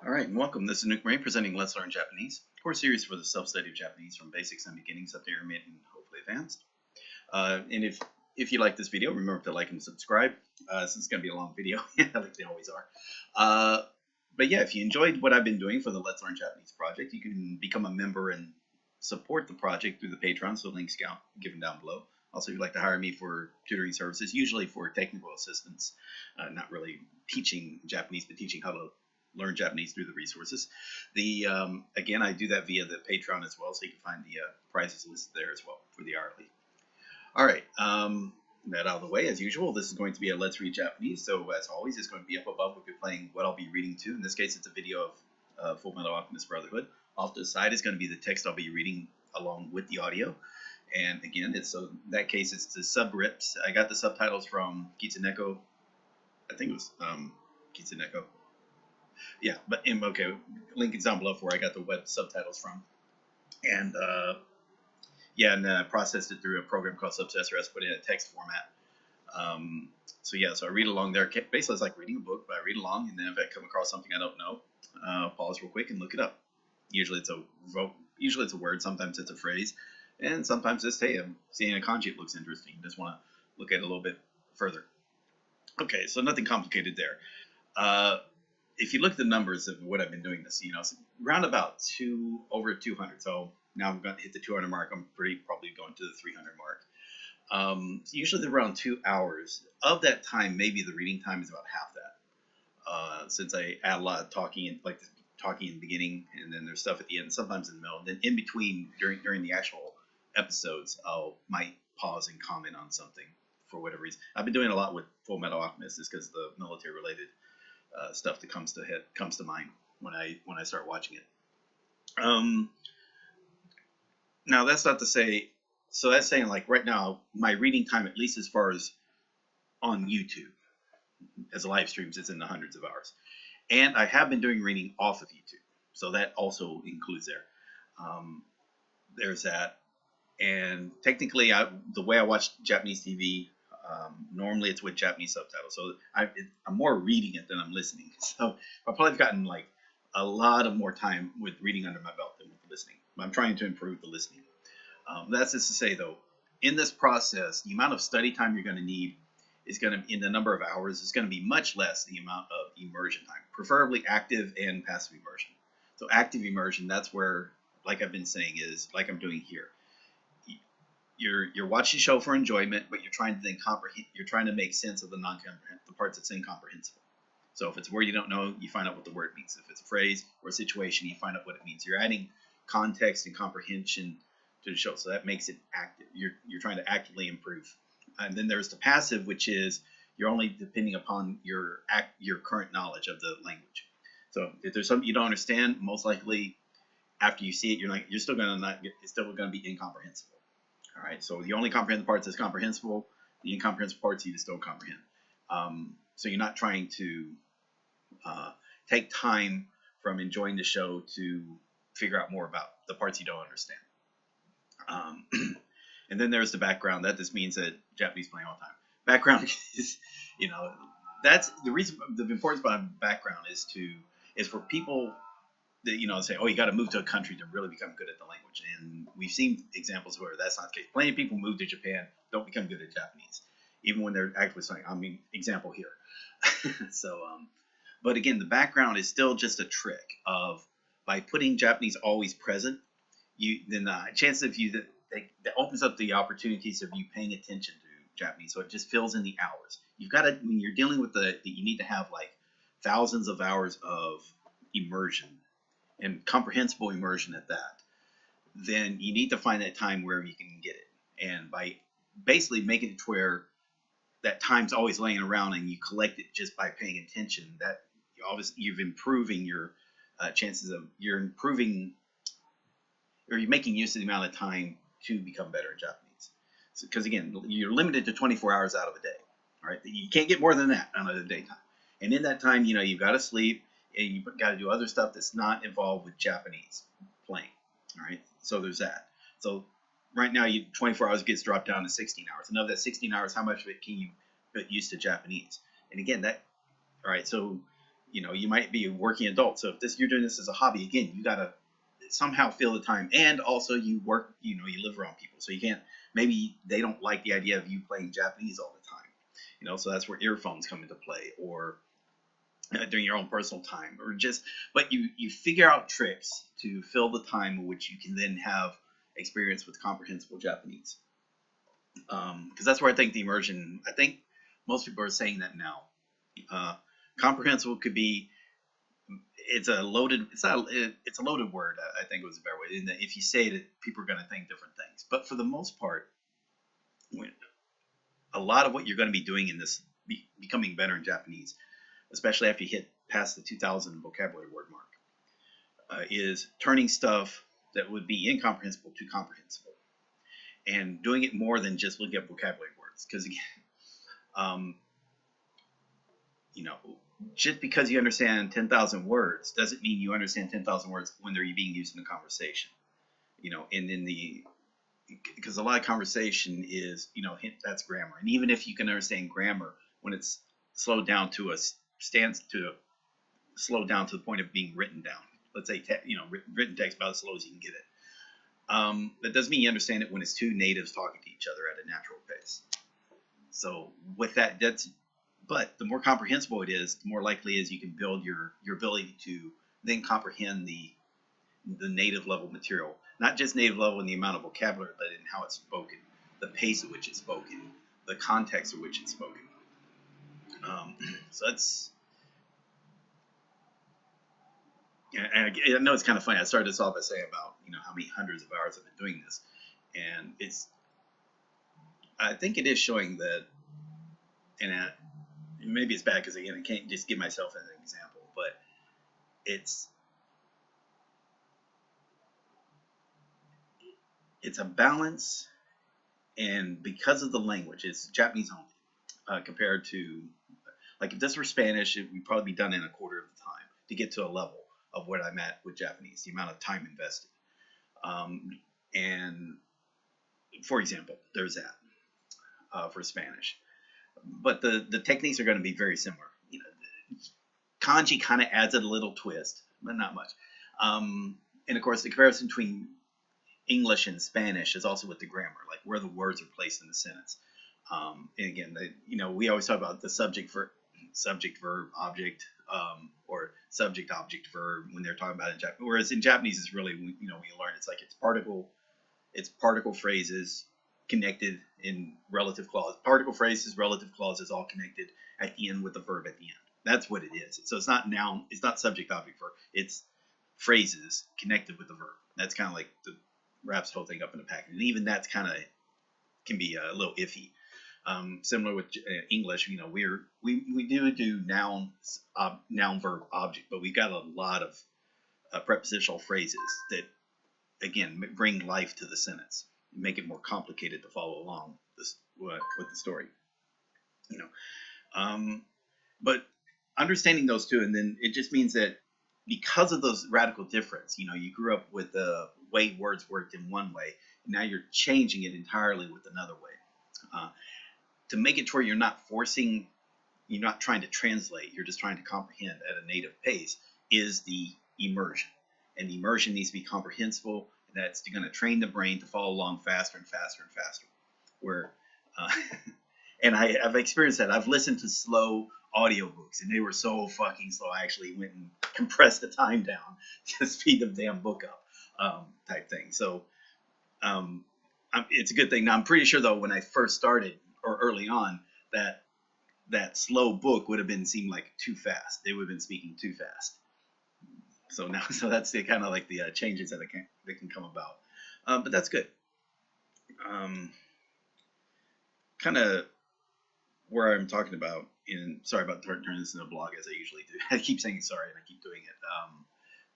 All right, and welcome. This is Nuke Marie presenting Let's Learn Japanese, course series for the self-study of Japanese from basics and beginnings up to intermediate and hopefully advanced. And if you like this video, remember to like and subscribe. Since it's going to be a long video, like they always are. But yeah, if you enjoyed what I've been doing for the Let's Learn Japanese project, you can become a member and support the project through the Patreon, so links given down below. Also, if you'd like to hire me for tutoring services, usually for technical assistance, not really teaching Japanese, but teaching how to learn Japanese through the resources. Again, I do that via the Patreon as well, so you can find the prices listed there as well for the hourly. All right, that out of the way, as usual, this is going to be a Let's Read Japanese. So as always, it's going to be up above. We'll be playing what I'll be reading to. In this case, it's a video of Fullmetal Alchemist Brotherhood. Off to the side is going to be the text I'll be reading along with the audio. And again, in that case, it's the sub-rips. I got the subtitles from Kitsuneko. I think it was Kitsuneko. Yeah, but okay, link is down below for where I got the web subtitles from. And yeah, and then I processed it through a program called SubSSRS, put it in a text format. So yeah, so I read along there. Basically, it's like reading a book, but I read along, and then if I come across something I don't know, pause real quick and look it up. Usually it's a word, sometimes it's a phrase, and sometimes it's, hey, I'm seeing a kanji, it looks interesting. Just want to look at it a little bit further. Okay, so nothing complicated there. If you look at the numbers of what I've been doing this, it's around about over 200. So now I'm going to hit the 200 mark. I'm probably going to the 300 mark. So usually they're around 2 hours. Of that time, maybe the reading time is about half that. Since I add a lot of talking, like talking in the beginning, and then there's stuff at the end, sometimes in the middle. And then in between, during the actual episodes, might pause and comment on something for whatever reason. I've been doing a lot with Fullmetal Alchemist just because of the military related stuff that comes to mind when I start watching it. Now that's not to say, so that's saying like right now my reading time, at least as far as on YouTube as live streams, is in the hundreds of hours, and I have been doing reading off of YouTube, so that also includes there. There's that, and technically the way I watch Japanese TV. Normally it's with Japanese subtitles, so I'm more reading it than I'm listening. So I've probably gotten like a lot of more time with reading under my belt than with listening. I'm trying to improve the listening. That's just to say, though, in this process, the amount of study time you're going to need is going to, in the number of hours, is going to be much less the amount of immersion time, preferably active and passive immersion. So active immersion, that's where, like I've been saying, is like I'm doing here. You're watching the show for enjoyment, but you're trying to then comprehend. You're trying to make sense of the parts that's incomprehensible. So if it's a word you don't know, you find out what the word means. If it's a phrase or a situation, you find out what it means. You're adding context and comprehension to the show, so that makes it active. You're trying to actively improve. And then there's the passive, which is you're only depending upon your current knowledge of the language. So if there's something you don't understand, most likely after you see it, it's still going to be incomprehensible. All right, so you only comprehend the parts that's comprehensible. The incomprehensible parts you just don't comprehend. So you're not trying to take time from enjoying the show to figure out more about the parts you don't understand. And then there's the background. That just means that Japanese playing all the time. Background is, that's the reason. The importance behind background is for people that say, oh, you got to move to a country to really become good at the language. And we've seen examples where that's not the case. Plenty of people move to Japan, don't become good at Japanese, even when they're actually studying. example here. So, but again, the background is still just a trick of, by putting Japanese always present, then the chances of you that opens up the opportunities of you paying attention to Japanese. So it just fills in the hours. You've got to, when you're dealing with you need to have like thousands of hours of immersion, and comprehensible immersion at that, then you need to find that time wherever you can get it. And by basically making it to where that time's always laying around and you collect it just by paying attention, that you're improving your chances of, you're making use of the amount of time to become better in Japanese. Because again, you're limited to 24 hours out of a day. All right, you can't get more than that out of the daytime. And in that time, you've got to sleep, and you've got to do other stuff that's not involved with Japanese playing. All right, so there's that. So right now, 24 hours gets dropped down to 16 hours. And of that 16 hours, how much of it can you put used to Japanese? And again, all right, so you know, you might be a working adult. So if you're doing this as a hobby, again, you gotta somehow fill the time, and also you work, you know, you live around people, so you can't. Maybe they don't like the idea of you playing Japanese all the time, you know. So that's where earphones come into play, or during your own personal time, or just. But you figure out tricks to fill the time in which you can then have experience with comprehensible Japanese. Because that's where I think the immersion. I think most people are saying that now. Comprehensible could be. It's a loaded. It's not. It's a loaded word. I think was a better way. In that if you say it, people are going to think different things. But for the most part, a lot of what you're going to be doing in this becoming better in Japanese, especially after you hit past the 2000 vocabulary word mark, is turning stuff that would be incomprehensible to comprehensible, and doing it more than just looking at vocabulary words. Because again, you know, just because you understand 10,000 words doesn't mean you understand 10,000 words when they're being used in a conversation. You know, and in the, because a lot of conversation is, you know, that's grammar. And even if you can understand grammar when it's slowed down to slow down to the point of being written down. Let's say, you know, written text about as slow as you can get it. That doesn't mean you understand it when it's two natives talking to each other at a natural pace. So with that, but the more comprehensible it is, the more likely it is you can build your ability to then comprehend the native level material. Not just native level in the amount of vocabulary, but in how it's spoken, the pace at which it's spoken, the context at which it's spoken. So that's, and I know it's kind of funny. I started this off by saying about, you know, how many hundreds of hours I've been doing this, and I think it is showing that, and maybe it's bad because again I can't just give myself as an example, but it's a balance, and because of the language, it's Japanese only compared to, like, if this were Spanish, it would probably be done in a quarter of the time to get to a level of what I'm at with Japanese, the amount of time invested. And for example, there's that for Spanish. But the techniques are going to be very similar. You know, kanji kind of adds a little twist, but not much. And of course, the comparison between English and Spanish is also with the grammar, like where the words are placed in the sentence. And again, you know, we always talk about the subject verb object, or subject object verb when they're talking about it in Japanese. Whereas in Japanese, it's really, you know, we learn it's like it's particle phrases connected in relative clause. Particle phrases, relative clauses, all connected at the end with the verb at the end. That's what it is. So it's not noun, it's not subject object verb. It's phrases connected with the verb. That's kind of like wraps the whole thing up in a package. And even that's kind of can be a little iffy. Similar with English, you know, we do noun verb object, but we've got a lot of prepositional phrases that again bring life to the sentence, make it more complicated to follow along with the story, you know. But understanding those two, and then it just means that because of those radical difference, you know, you grew up with the way words worked in one way, and now you're changing it entirely with another way. To make it to where you're not trying to translate, you're just trying to comprehend at a native pace, is the immersion. And the immersion needs to be comprehensible, and that's going to train the brain to follow along faster and faster and faster. Where, and I've experienced that. I've listened to slow audiobooks, and they were so fucking slow. I actually went and compressed the time down to speed the damn book up, type thing. So it's a good thing. Now, I'm pretty sure, though, when I first started, or early on, that slow book would have seemed like too fast. They would have been speaking too fast. So now, that's the kind of like the changes that can come about. But that's good. Kind of where I'm talking about sorry about turning this into a blog as I usually do. I keep saying sorry and I keep doing it.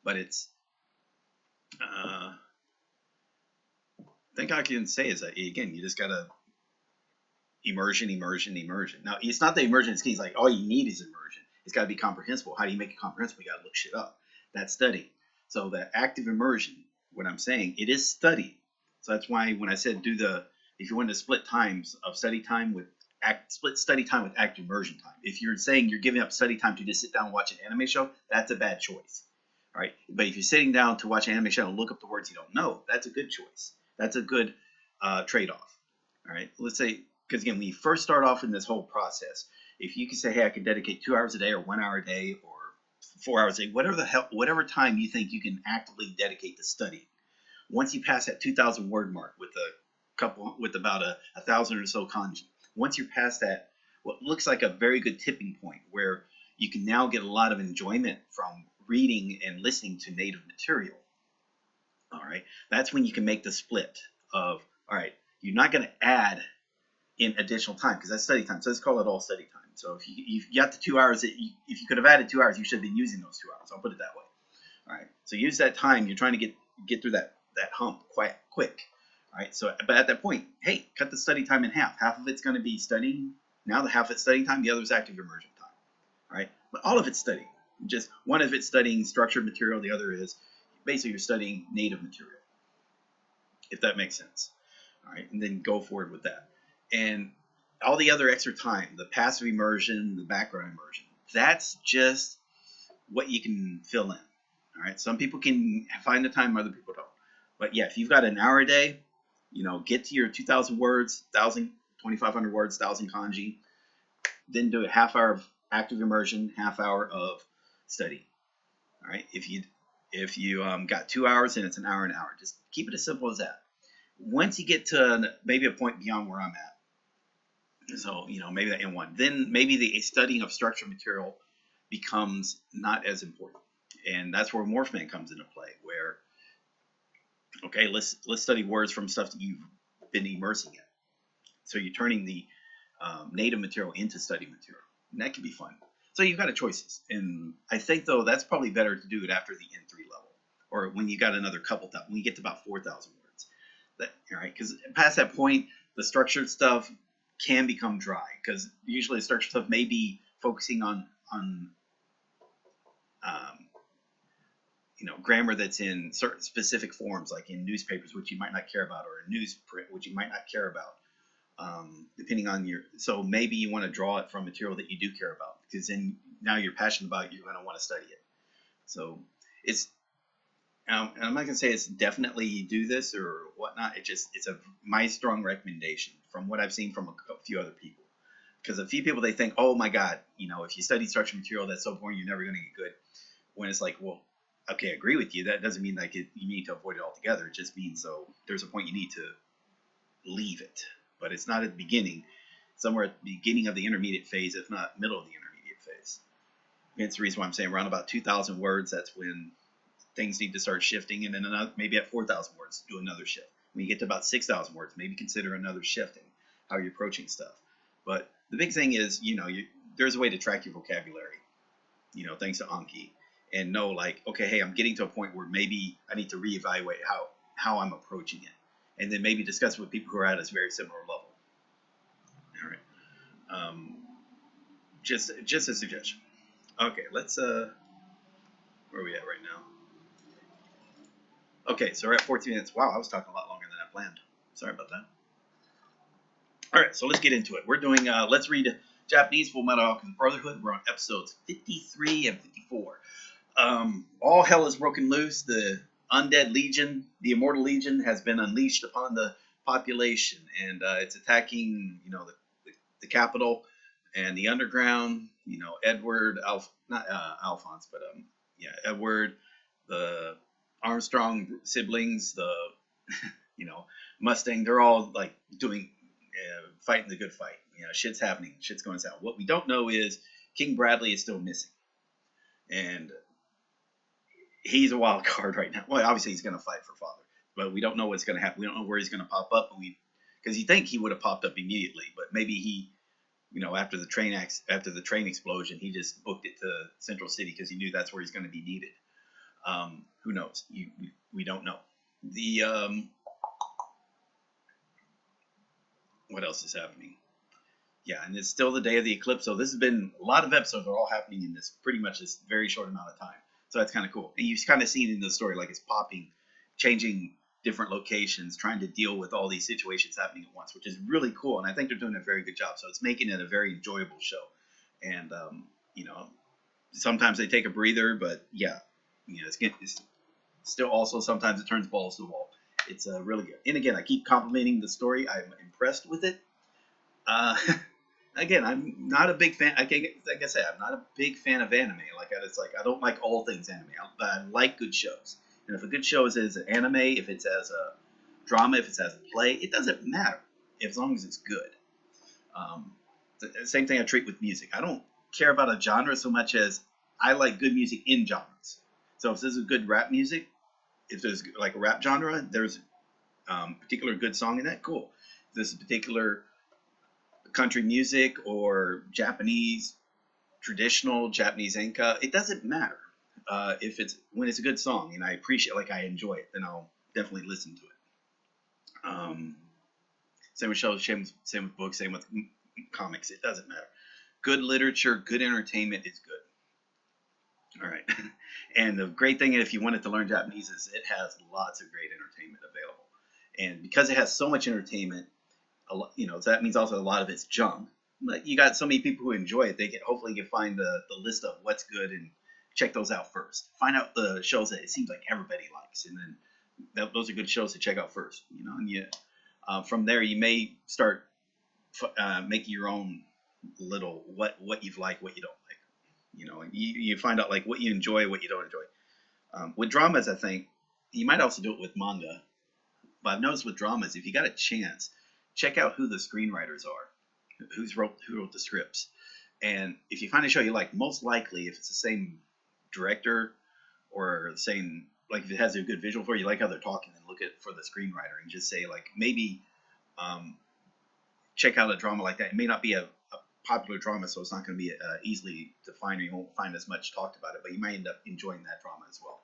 But it's, I think I can say is that, again, you just gotta immersion. Now, it's not the immersion is key. It's like all you need is immersion. It's got to be comprehensible. How do you make it comprehensible? You got to look shit up. That's study. So the active immersion, what I'm saying, it is study. So that's why when I said if you want to split times of study time with split study time with active immersion time. If you're saying you're giving up study time to just sit down and watch an anime show, that's a bad choice. All right, but if you're sitting down to watch an anime show and look up the words you don't know, that's a good choice. That's a good trade-off. All right, let's say, because again, when you first start off in this whole process, if you can say, hey, I can dedicate 2 hours a day or 1 hour a day or 4 hours a day, whatever time you think you can actively dedicate to studying. Once you pass that 2,000 word mark with about a 1,000 or so kanji, once you're past that, what looks like a very good tipping point where you can now get a lot of enjoyment from reading and listening to native material. All right, that's when you can make the split of, all right, you're not going to add in additional time because that's study time. So let's call it all study time. So if you got the 2 hours, if you could have added 2 hours, you should have been using those 2 hours. I'll put it that way. All right, so use that time. You're trying to get through that hump quite quick. All right, so but at that point, hey, cut the study time in half. Half of it's going to be studying. Now the half of it's studying time, the other is active immersion time. All right, but all of it's studying. Just one of it's studying structured material, the other is basically you're studying native material, if that makes sense. All right, and then go forward with that. And all the other extra time, the passive immersion, the background immersion, that's just what you can fill in. All right, some people can find the time, other people don't. But yeah, if you've got an hour a day, get to your 2,000 words, 1,000, 2,500 words, 1,000 kanji, then do a half hour of active immersion, half hour of study. All right, if you got 2 hours and it's an hour, just keep it as simple as that. Once you get to maybe a point beyond where I'm at, so maybe that in one, then maybe the studying of structured material becomes not as important, and that's where Morphman comes into play. Where okay, let's study words from stuff that you've been immersing in. So you're turning the native material into study material, and that can be fun. So you've got choices, and I think though that's probably better to do it after the N3 level, or when you got another couple thousand, when you get to about 4,000 words. All right, because past that point, the structured stuff can become dry, because usually the structured stuff may be focusing on grammar that's in certain specific forms, like in newspapers, which you might not care about, or in newsprint, which you might not care about, depending on your. So maybe you want to draw it from material that you do care about, because then now you're passionate about it, you're going to want to study it. So it's. And I'm not gonna say it's definitely do this or whatnot. It's my strong recommendation from what I've seen from a few other people. Because a few people, they think, oh my God, if you study structured material, that's so boring, you're never gonna get good. When it's like, well, okay, I agree with you. That doesn't mean like you need to avoid it altogether. It just means so there's a point you need to leave it. But it's not at the beginning. Somewhere at the beginning of the intermediate phase, if not middle of the intermediate phase. And it's the reason why I'm saying around about 2,000 words. That's when things need to start shifting, and then maybe at 4,000 words, do another shift. When you get to about 6,000 words, maybe consider another shift in how you're approaching stuff. But the big thing is, there's a way to track your vocabulary, thanks to Anki, and know like, okay, hey, I'm getting to a point where maybe I need to reevaluate how I'm approaching it, and then maybe discuss with people who are at a very similar level. All right, just a suggestion. Okay, let's where are we at right now? Okay, so we're at 14 minutes. Wow, I was talking a lot longer than I planned. Sorry about that. All right, so let's get into it. We're doing, let's read Japanese Fullmetal Alchemist Brotherhood. We're on episodes 53 and 54. All hell is broken loose. The undead legion, the immortal legion, has been unleashed upon the population, and it's attacking, the capital and the underground. Edward, Alphonse, but Edward, the Armstrong siblings, the Mustang, they're all like doing fighting the good fight. Shit's happening, shit's going south. What we don't know is King Bradley is still missing, and he's a wild card right now. Well, obviously he's going to fight for father, but we don't know what's going to happen. We don't know where he's going to pop up, because you think he would have popped up immediately, but maybe he, after the train explosion, he just booked it to Central City because he knew that's where he's going to be needed. Who knows? We don't know. What else is happening? Yeah, and it's still the day of the eclipse. So this has been a lot of episodes are all happening in this pretty much this very short amount of time. So that's kind of cool. And you've kind of seen in the story like it's popping, changing different locations, trying to deal with all these situations happening at once, which is really cool. And I think they're doing a very good job. So it's making it a very enjoyable show. And you know, sometimes they take a breather, but yeah, you know, it's still also sometimes it turns balls to the wall. It's really good. And again, I keep complimenting the story. I'm impressed with it. Again, I'm not a big fan. Like I said, I'm not a big fan of anime. It's like I don't like all things anime, but I like good shows. And if a good show is as an anime, if it's as a drama, if it's as a play, it doesn't matter as long as it's good. The same thing I treat with music. I don't care about a genre so much as I like good music in genres. So if this is good rap music, if there's like a rap genre, there's particular good song in that, cool. If there's a particular country music or Japanese, traditional Japanese enka, it doesn't matter. When it's a good song and I appreciate, like I enjoy it, then I'll definitely listen to it. Same with shows, same with books, same with comics. It doesn't matter. Good literature, good entertainment is good. All right. And the great thing, if you wanted to learn Japanese, is it has lots of great entertainment available. And because it has so much entertainment, you know, so that means also a lot of it's junk. But you got so many people who enjoy it, they can hopefully find the list of what's good and check those out first. Find out the shows that it seems like everybody likes, and then those are good shows to check out first. You know, and from there you may start making your own little what you like, what you don't like. You know, and you find out like what you enjoy, what you don't enjoy. With dramas, I think you might also do it with manga. But I've noticed with dramas, if you got a chance, check out who the screenwriters are, who wrote the scripts. And if you find a show you like, most likely if it's the same director or the same, like if it has a good visual for you, like how they're talking, then look for the screenwriter and just say like maybe check out a drama like that. It may not be a popular drama, so it's not going to be easily defined, or you won't find as much talked about it, but you might end up enjoying that drama as well.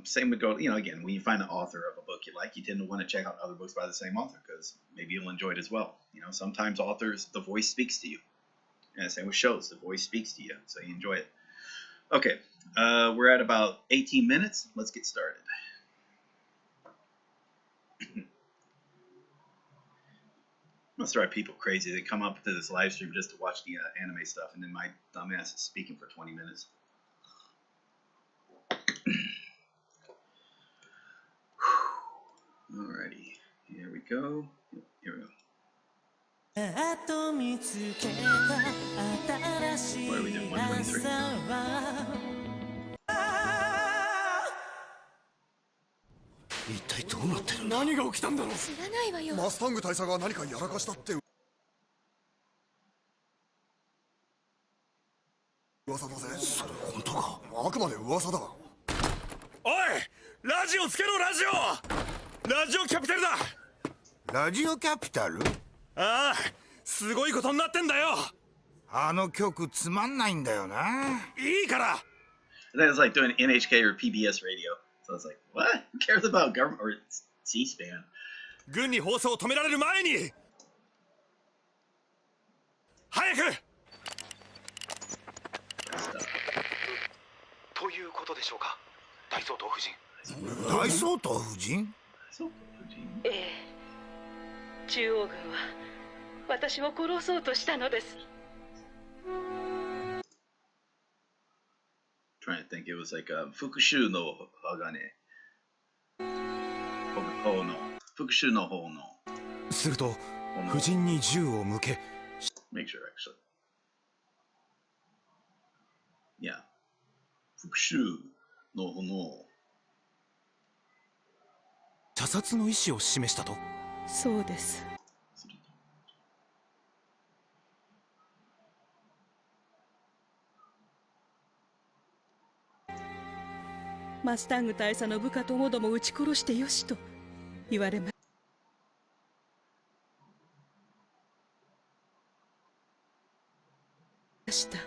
Same would go, you know, again, when you find the author of a book you like, you tend to want to check out other books by the same author because maybe you'll enjoy it as well. You know, sometimes authors, the voice speaks to you. And same with shows, the voice speaks to you, so you enjoy it. Okay, we're at about 18 minutes. Let's get started. Must drive people crazy. They come up to this live stream just to watch the anime stuff, and then my dumbass is speaking for 20 minutes. Alrighty, here we go. Here we go. What are we doing? 123. 一体どうなってるんだ。何が起きたんだろう。知らないわよ。マスタング大佐が何かやらかしたって噂だぜ。それ本当か。あくまで噂だ。おい、ラジオつけろ、ラジオ。ラジオキャピタルだ。ラジオキャピタル？ああ、すごいことになってんだよ。あの曲つまんないんだよな。いいから。That was like doing NHK or PBS radio. So I was like, what? Who cares about government or C-SPAN? 軍に放送を止められる前に早くということでしょうか、大総統夫人。大総統夫人？ええ、中央軍は私を殺そうとしたのです。Trying to think, it was like Fukushu no Hagane. Oh no. Fukushu no ho no. すると夫人に銃を向け。Make sure actually. Yeah. Fukushu no ho no. 射殺の意思を示したと。そうです。マスタング大佐の部下ともども撃ち殺してよしと言われました。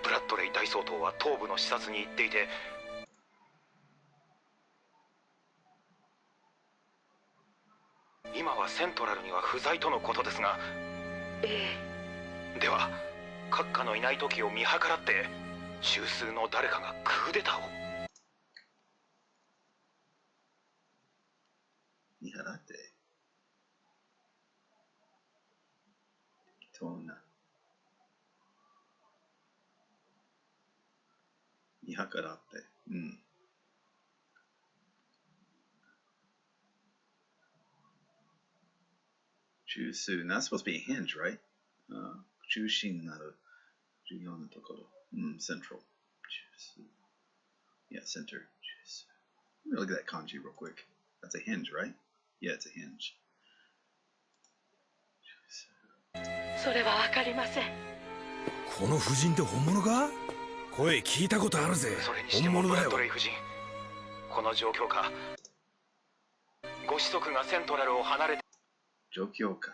ブラッドレイ大総統は東部の視察に行っていて、今はセントラルには不在とのことですが、ええ。では閣下のいない時を見計らって中枢の誰かがクーデターを。見払って。そんな。見計らって。うん。中枢。That's supposed to be a hinge, right? 中心なる重要なところ。うん、central. 中枢。Yeah, center. 中枢。Look at that kanji real quick. That's a hinge, right? Yeah, it's a hinge. それはわかりません。この夫人って本物か？声聞いたことあるぜ。本物だよ。この状況下、ご子息がセントラルを離れて。状況下。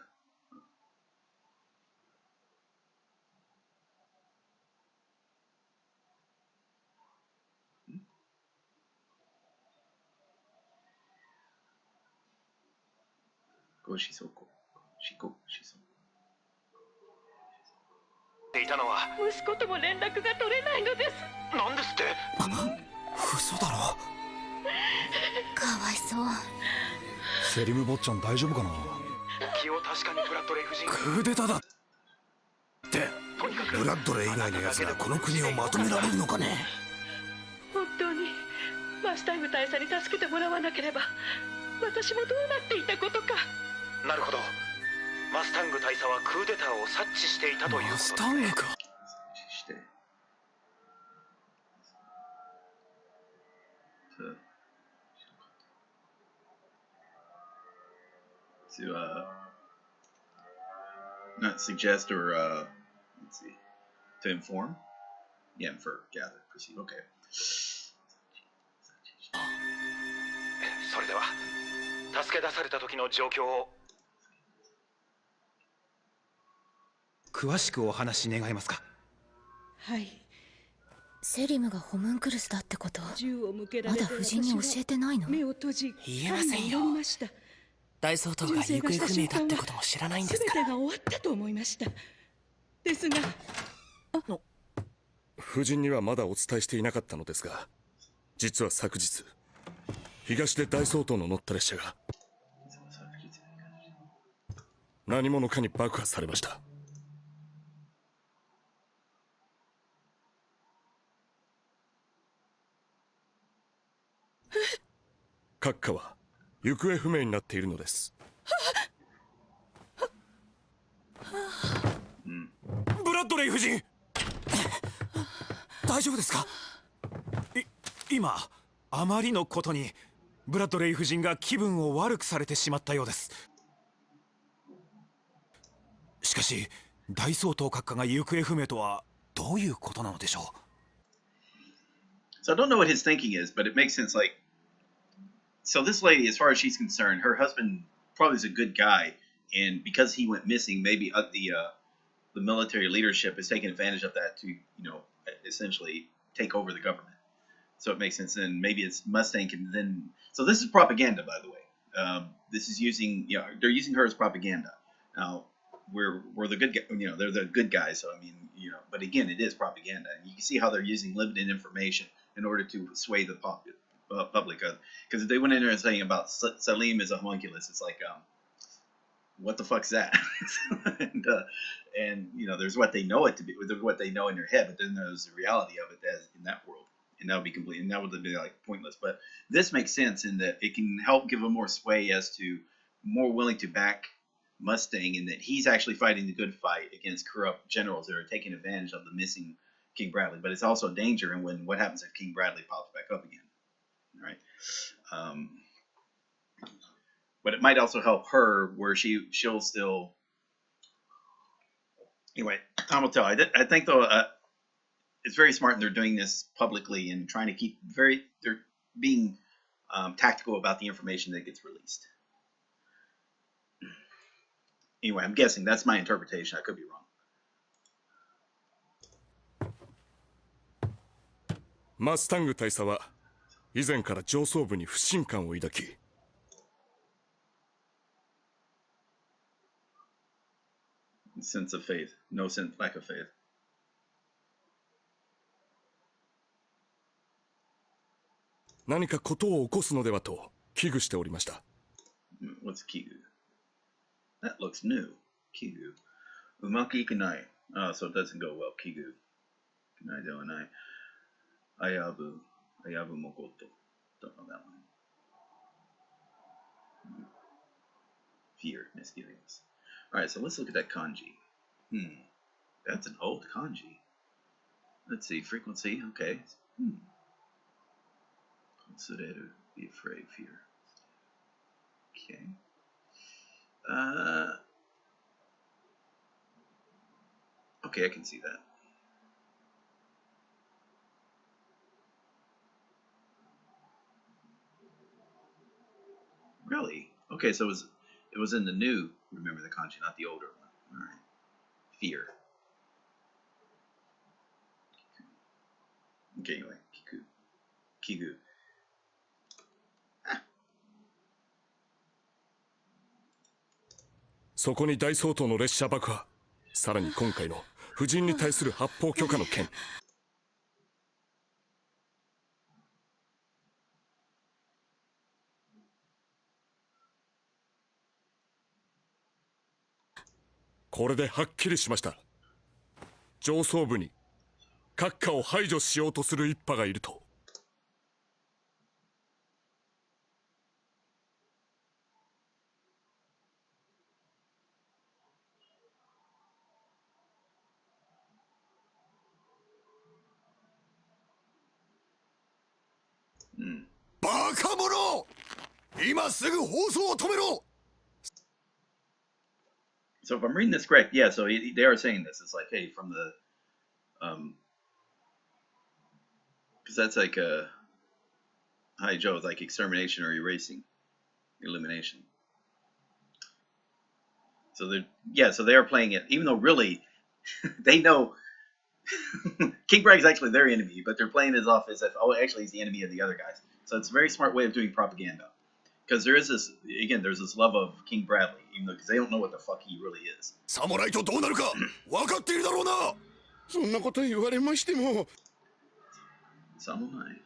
ご子息。いたのは息子とも連絡が取れないのです。なんですって？嘘だろ。かわいそう。セリム坊ちゃん大丈夫かな？気を確かにブラッドレイ夫人。クーデターだってブラッドレイ以外のやつがこの国をまとめられるのかね。本当にマスタング大佐に助けてもらわなければ私もどうなっていたことか。なるほど。マスタング大佐はクーデターを察知していたということですね。マスタングか。して。To not suggest or let's see, to inform, yeah, infer, gather, perceive. Okay. それでは助け出された時の状況を詳しくお話願えますか？はい。セリムがホムンクルスだってこと銃を向けらまれてだ夫人に教えてないの？目を閉じ言えませんよ。ました。大総統が行方不明だってことも知らないんですから。全てが終わったと思いました。ですが夫人にはまだお伝えしていなかったのですが、実は昨日東で大総統の乗った列車が何者かに爆破されました。閣下は行方不明になっているのです。ブラッドレイ夫人大丈夫ですか？今あまりのことにブラッドレイ夫人が気分を悪くされてしまったようです。しかし大総統閣下が行方不明とはどういうことなのでしょう？ So I don't know what his thinking is, but it makes sense. Like, so this lady, as far as she's concerned, her husband probably is a good guy, and because he went missing, maybe the military leadership is taking advantage of that to, essentially take over the government. So it makes sense. And maybe it's Mustang can then. So this is propaganda, by the way. This is using, they're using her as propaganda. Now we're the good, they're the good guys. So I mean, but again, it is propaganda, and you can see how they're using limited information in order to sway the public. Because if they went in there and saying about Salim is a homunculus, it's like, what the fuck's that? and there's what they know it to be, there's what they know in their head, but then there's the reality of it as in that world, and that would be complete, and that would be like pointless. But this makes sense in that it can help give them more sway as to more willing to back Mustang, in that he's actually fighting the good fight against corrupt generals that are taking advantage of the missing King Bradley. But it's also a danger, and what happens if King Bradley pops back up again, right? But it might also help her where she'll still. Anyway, time will tell. I think though it's very smart, and they're doing this publicly and trying to keep they're being tactical about the information that gets released. Anyway, I'm guessing that's my interpretation. I could be wrong. マスタング大佐は以前から上層部に不信感を抱き、sense of faith, no sense, lack of faith. 何かことを起こすのではと危惧しておりました。What's Kigu? That looks new. Kigu. Umaki ikanai. Oh, so it doesn't go well. Kigu. Kanai dewanai. Ayabu. Ayabu mokoto. Don't know that one. Fear, misgivings. Alright, so let's look at that kanji. That's an old kanji. Let's see, frequency, okay. Konsureru, be afraid, fear. Okay. Okay, I can see that. Really? Okay, so it was in the new, remember the kanji, not the older one. Alright. Fear. Okay, anyway, Kigu. Ah. そこに大相当の列車爆破。さらに今回の夫人に対する発砲許可の件。これではっきりしました。上層部に閣下を排除しようとする一派がいると。バカ者！今すぐ放送を止めろ！ So if I'm reading this correct, yeah, so they are saying this. It's like, hey, from the, because that's like hi Joe, it's like extermination or erasing, elimination. So so they are playing it, even though really, they know King Brag's actually their enemy, but they're playing it off as if, oh, actually he's the enemy of the other guys. So it's a very smart way of doing propaganda. Because there is this, again, there's this love of King Bradley, even though because they don't know what the fuck he really is. 侍とどうなるか分かっているだろうな。そんなこと言われましても。Samurai.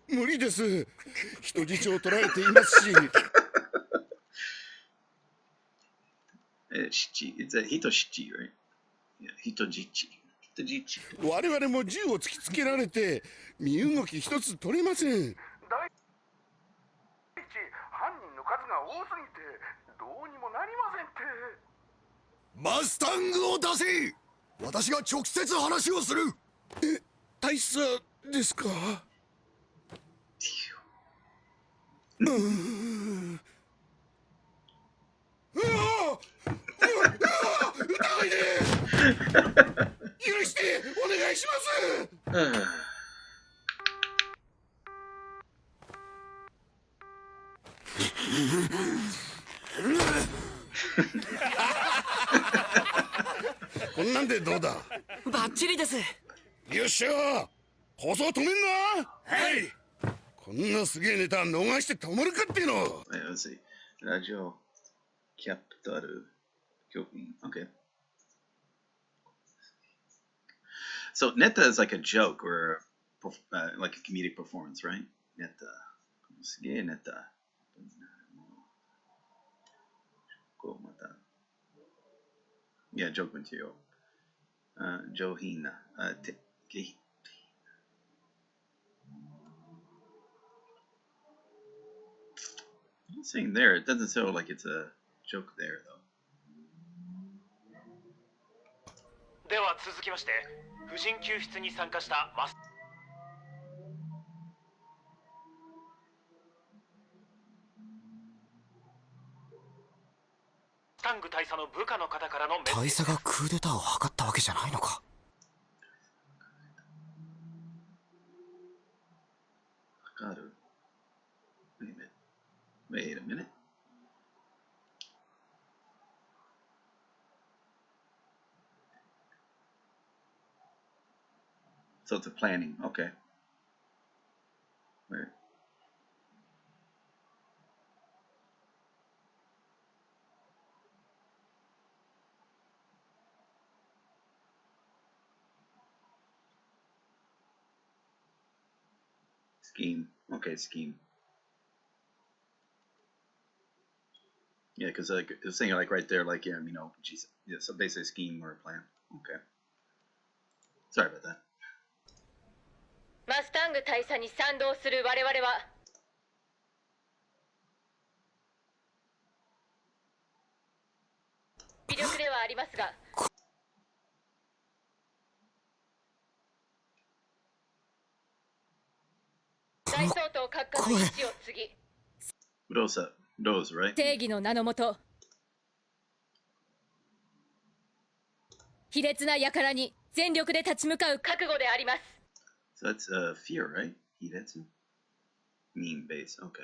無理です。人質を取られていますし。Shichi. It's a Hitoshichi, right? Yeah, Hitojichi. 我々も銃を突きつけられて身動き一つ取れません。第一、犯人の数が多すぎてどうにもなりませんって。マスタングを出せ！私が直接話をする。大佐ですか？痛いで！許してお願いします。こんなんでどうだ？バッチリです。よっしゃ！放送止めんな！はい。こんなすげえネタ逃して止まるかっていうの。Let's see. Radio Capital. Okay. So Neta is like a joke or like a comedic performance, right? Neta. Neta. Yeah, joke material. Johina. I'm saying there, it doesn't sound like it's a joke there though. では続きまして、婦人救出に参加したマスタング大佐の部下の方からのメッセージ。大佐がクーデターを図ったわけじゃないのか。わかる。Wait a minute. So it's a planning, okay. Where? Scheme. Okay, scheme. Yeah, because like it was saying like right there, like yeah, you know, geez, yeah, so basically a scheme or a plan. Okay. Sorry about that. マスタング大佐に賛同する我々は微力ではありますが大総統閣下の意志を継ぎ Rosa, right? 正義の名のもと卑劣な輩に全力で立ち向かう覚悟であります So that's fear, right? Hiretsu? Meme base, okay.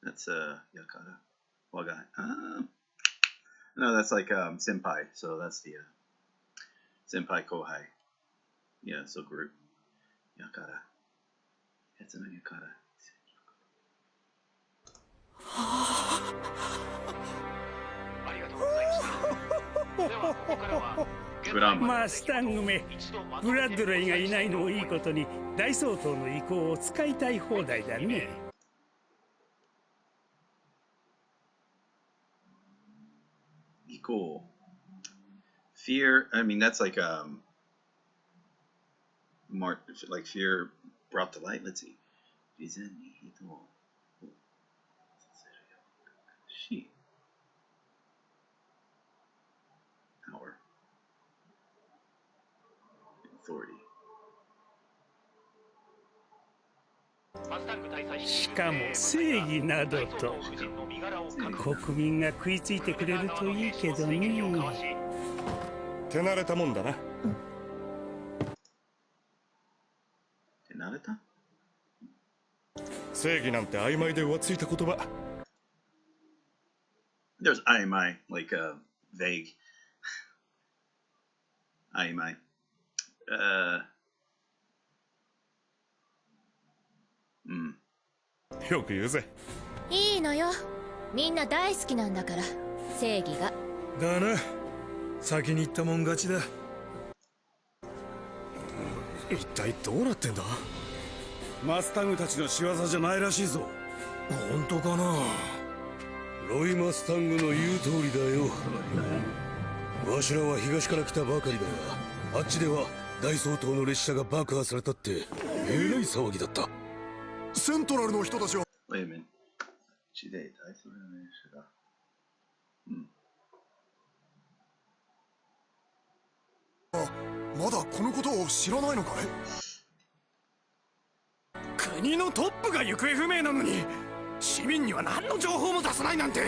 That's Yakara. Wagai. No, that's like senpai. So that's the senpai kohai. Yeah, so group. Yakara. It's an Yakara. ありがとうございましたではここからは マスタングめブラッドレイがいないのをいいことに大総統の意向を使いたい放題だね。Cool. Fear. I mean, that's like like fear brought to light. Let's see. She. Power. Authority. しかも正義などと国民が食いついてくれるといいけどね。手慣れたもんだな。手慣れた？正義なんて曖昧で浮ついた言葉。There's 曖昧 like vague. 曖昧。よく言うぜ。いいのよみんな大好きなんだから正義がだな先に言ったもん勝ちだ一体どうなってんだ。マスタングたちの仕業じゃないらしいぞ本当かなロイマスタングの言う通りだよわしらは東から来たばかりだがあっちでは大総統の列車が爆破されたってえらい騒ぎだったセントラルの人たちは Wait a minute. 地で大統領の列車が。まだこのことを知らないのかい国のトップが行方不明なのに市民には何の情報も出さないなんて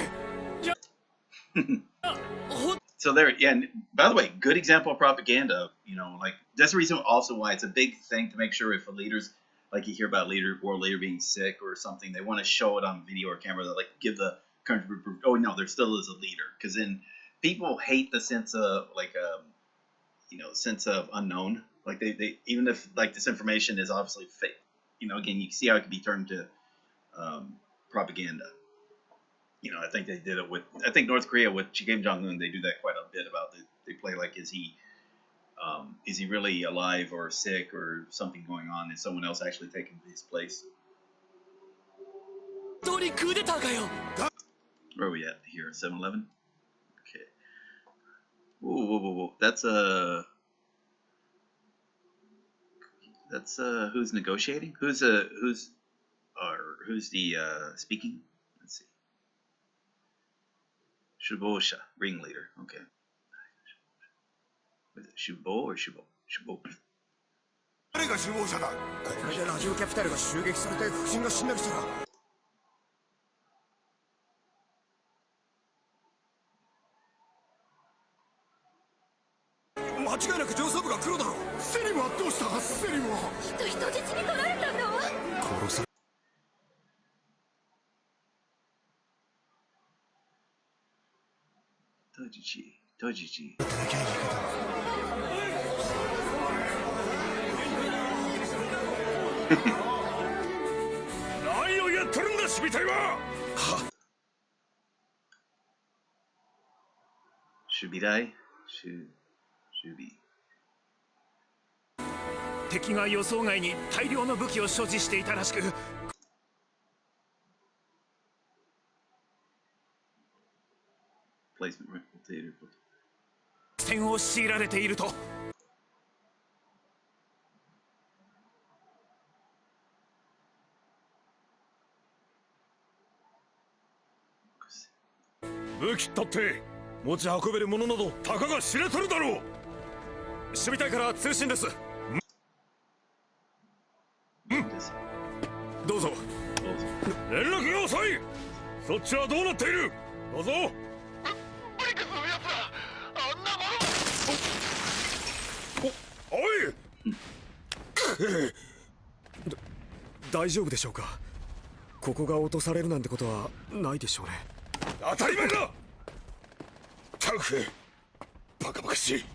So there, yeah. And by the way, good example of propaganda. You know, like that's the reason also why it's a big thing to make sure if a leader's like you hear about world leader being sick or something, they want to show it on video or camera. That like give the country proof. Oh no, there still is a leader. Because then people hate the sense of like sense of unknown. Like they even if like this information is obviously fake. You know, again, you see how it can be turned to propaganda. You know, I think they did it with. I think North Korea with Kim Jong-un, they do that quite a bit about it. They play like, is he really alive or sick or something going on? Is someone else actually taking his place? Where are we at here? 7-Eleven? Okay. Whoa. That's who's negotiating? Who's the speaking? Let's see. Shubosha, ringleader. Okay. Was it Shubo or Shubo? Shubo. 誰が首謀者だこれでラジオキャピタルが襲撃されて腹心が死んだりしたら間違いなく上層部が黒だろセリムはどうしたセリムは人質に取られたんだわ殺さトジチ。何をやってるんだ死みたいはシュビライシュビ敵が予想外に大量の武器を所持していたらしく、 Placement rifle theater. 苦戦を強いられていると。武器だって持ち運べるものなどたかが知れとるだろう。守備隊から通信です。どうぞ。連絡が遅い。そっちはどうなっている。どうぞ。ブリックスのやつらあんなもの。おい大丈夫でしょうか。ここが落とされるなんてことはないでしょうね。当たり前だ。タフバカバカしい。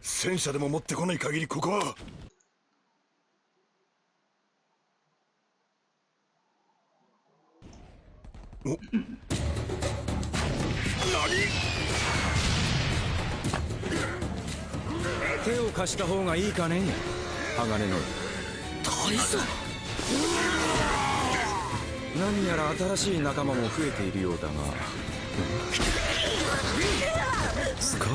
戦車でも持ってこない限りここは。お何。手を貸した方がいいかね、鋼の。大佐。何やら新しい仲間も増えているようだが。スカー。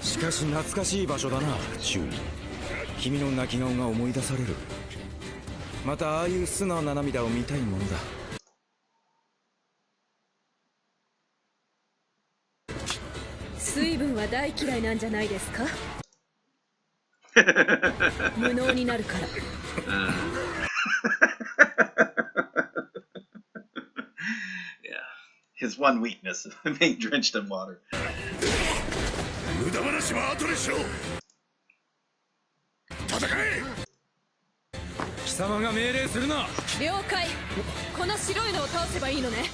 しかし懐かしい場所だな、注意。君の泣き顔が思い出される。またああいう素直な涙を見たいものだ。水分は大嫌いなんじゃないですか。無能になるから。Yeah, his one weakness, being drenched in water. 無駄話は後でしろ。戦え。貴様が命令するな。了解。この白いのを倒せばいいのね。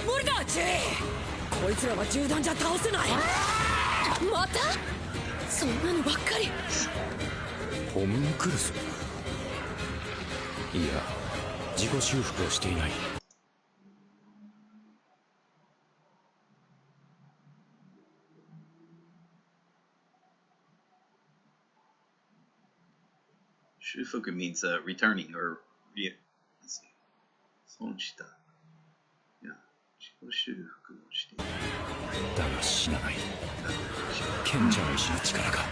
無理だ、チェイ。こいつらは銃弾じゃ倒せない。またそんなのばっかり。ホムンクルス。いや、自己修復をしていない。Shufuku means returning or let's see. 損した。いや、自己修復をしている。だが死なない。賢者の石の力か。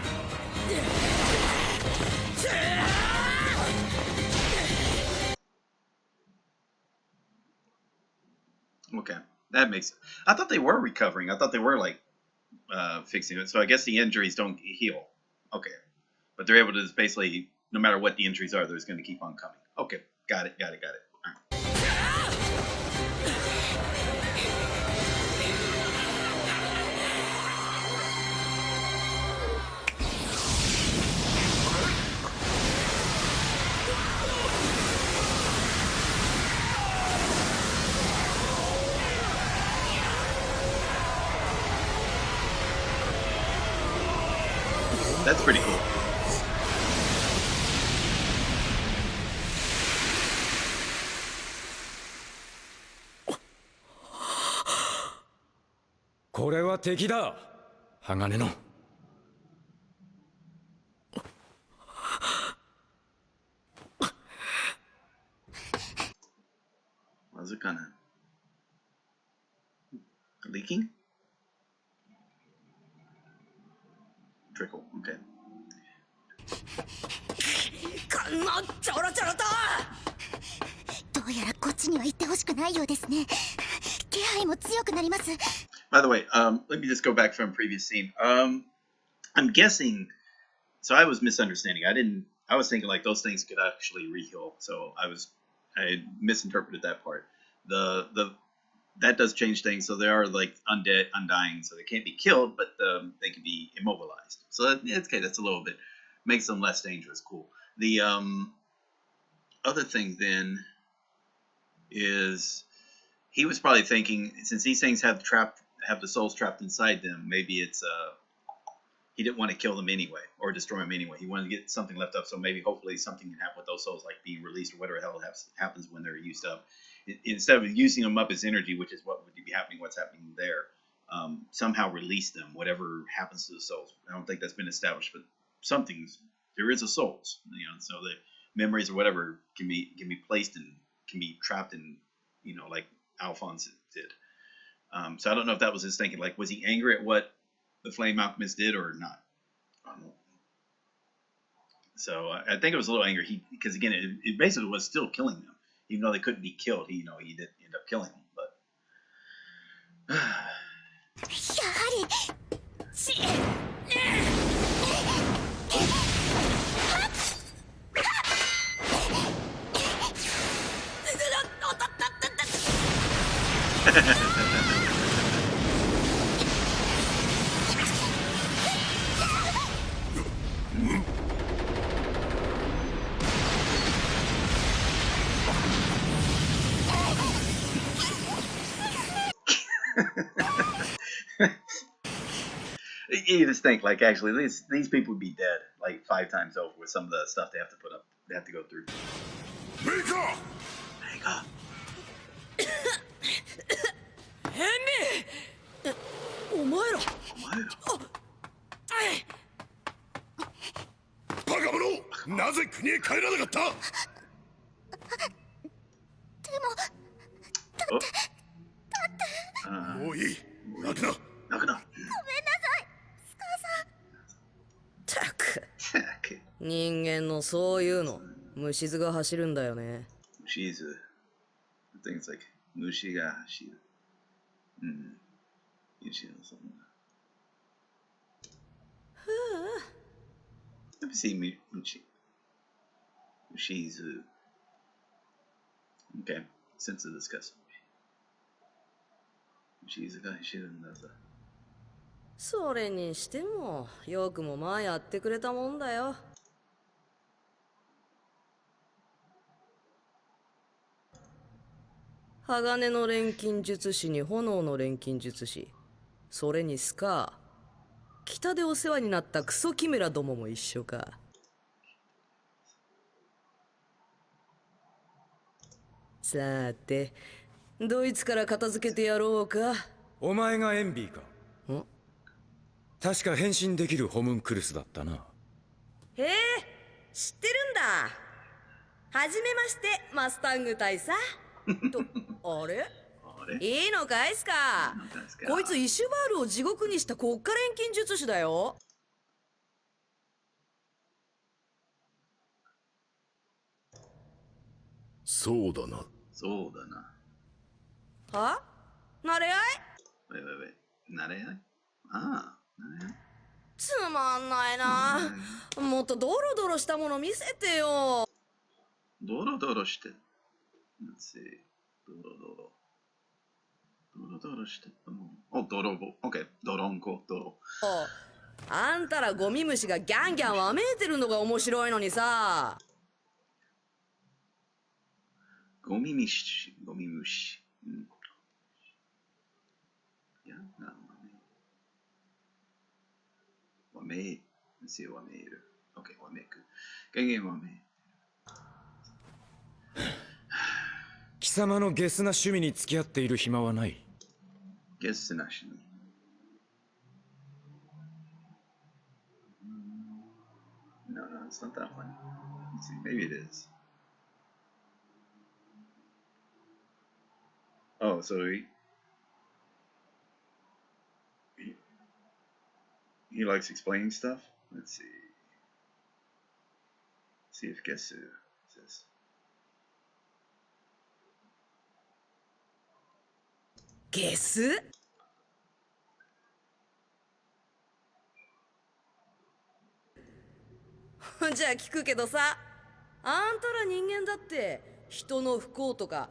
Okay, that makes. I thought they were recovering. I thought they were like fixing it. So I guess the injuries don't heal. Okay, but they're able to just basically, no matter what the injuries are, they're just going to keep on coming. Okay, got it. All right. That's pretty cool. これは敵だ、鋼の。Was it kind of leaking? Trickle. Okay. こんなちょろちょろと。どうやらこっちには行ってほしくないようですね。気配も強くなります。By the way, let me just go back from previous scene. I'm guessing. So I was misunderstanding. I was thinking like those things could actually reheal. So I misinterpreted that part. That does change things. So they are like undying. So they can't be killed, but they can be immobilized. So it's okay. That's a little bit makes them less dangerous. Cool. The other thing then is he was probably thinking, since these things have the souls trapped inside them, maybe it's he didn't want to kill them anyway or destroy them anyway. He wanted to get something left up, so maybe hopefully something can happen with those souls, like being released or whatever the hell happens when they're used up. Instead of using them up as energy, which is what would be happening, what's happening there, somehow release them, whatever happens to the souls. I don't think that's been established, but there is a souls, so the memories or whatever can be placed and can be trapped in, like Alphonse did. So I don't know if that was his thinking. Like, was he angry at what the Flame Alchemist did or not? I don't know. So I think it was a little angry. Because again, it basically was still killing them, even though they couldn't be killed. He did end up killing them, but. やはりYou just think, like, actually, these people would be dead like 5 times over with some of the stuff they have to put up, they have to go through. Mega! Mega! ヘンリーお前らバカ者なぜ国へ帰らなかったでもだってもういい泣くな泣くなごめんなさいスカーさんたく人間のそういうの虫図が走るんだよね。虫図 I think it's like 虫が走る。虫のそんな。Let me see虫図。Okay, sense of disgust. 虫図が走るんだぞ。それにしてもよくもまあやってくれたもんだよ。鋼の錬金術師に炎の錬金術師、それにスカー、北でお世話になったクソキメラどもも一緒か。さてドイツから片付けてやろうか。お前がエンビーか。ん？確か変身できるホムンクルスだったな。へえ、知ってるんだ。はじめましてマスタング大佐。と、あれいいのかいスカー。こいつイシュバールを地獄にした国家錬金術師だよ。そうだな。そうだな。は？なれ合い？なれ合い？ああ、なれ合い。つまんないな。もっとドロドロしたもの見せてよ。ドロドロして。Let's see. ドロドロして。ドロゴ。OK。ドロンコ。ドロ。あんたらゴミ虫がギャンギャンわめいてるのが面白いのにさ。ゴミ虫。いや、わめい。Let's see. わめいる。OK。わめく。減減わめい。貴様のゲスな趣味に付き合っている暇はない。ゲスな趣味。No, it's not that one. Let's see, maybe it is. Oh, so he likes explaining stuff. Let's see. See if Gesu says. ゲス？じゃあ聞くけどさ、あんたら人間だって人の不幸とか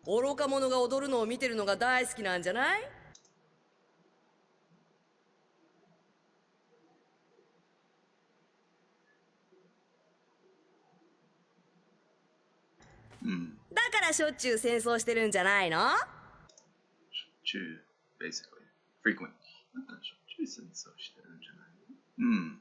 愚か者が踊るのを見てるのが大好きなんじゃない？だからしょっちゅう戦争してるんじゃないの？しょっちゅう、basically. Frequent. だからしょっちゅう戦争してるんじゃないの？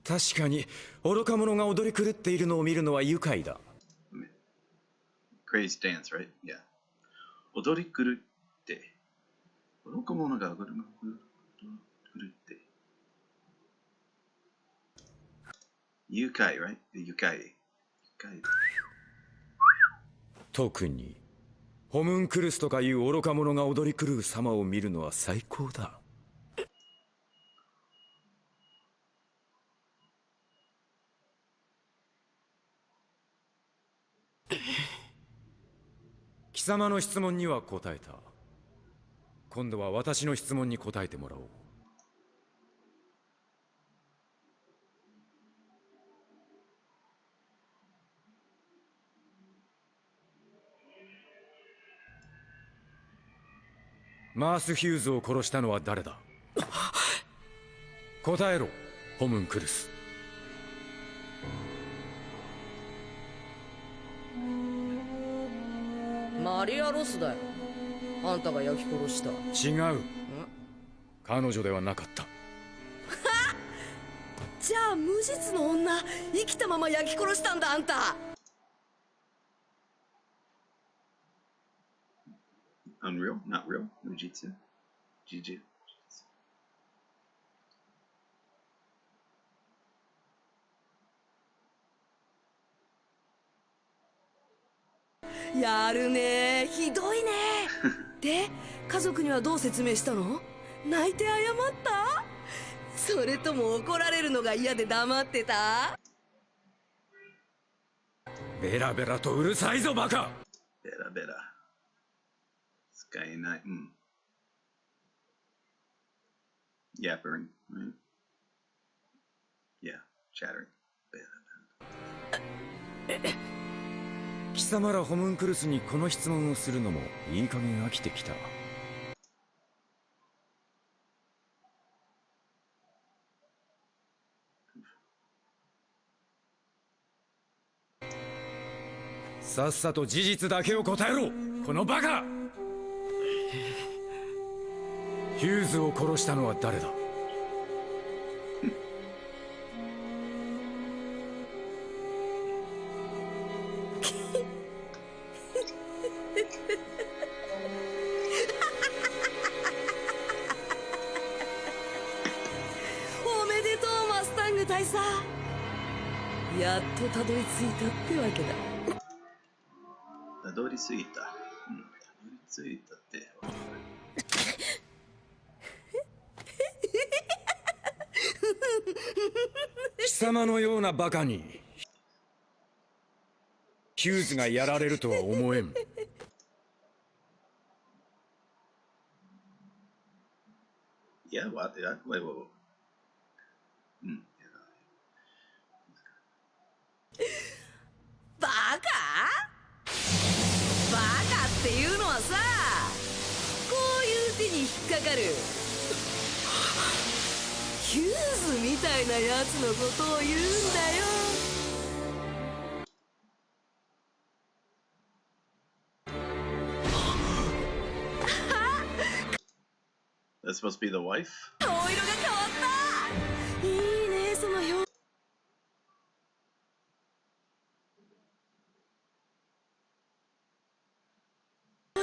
確かに愚か者が踊り狂っているのを見るのは愉快だ。Crazy dance, right? Yeah. 踊り狂って。愚か者が踊り狂って。愉快、right? 愉快。特にホムンクルスとかいう愚か者が踊り狂う様を見るのは最高だ。貴様の質問には答えた。今度は私の質問に答えてもらおう。マース・ヒューズを殺したのは誰だ？答えろ、ホムンクルス。マリア・ロスだよ。あんたが焼き殺した。違う。彼女ではなかった。じゃあ無実の女生きたまま焼き殺したんだあんた。Unreal? Not real? Mujitsu? Jiju? やるね、ひどいね。で、家族にはどう説明したの？泣いて謝った？それとも怒られるのが嫌で黙ってた？ベラベラとうるさいぞバカ。ベラベラ。使えない。うん。Yappering, right? Yeah, chattering. 貴様らホムンクルスにこの質問をするのもいい加減飽きてきた。さっさと事実だけを答えろ、このバカ。ヒューズを殺したのは誰だ？おめでとうマスタング大佐。やっとたどり着いたってわけだ。たどり着いた。たどり着いたって。貴様のようなバカにヒューズがやられるとは思えん。いや、わ、うん。バカ？バカっていうのはさ、こういう手に引っかかるヒューズみたいなやつのことを言うんだよ。That's supposed to be the wife? 顔色が変わった。いいね、その表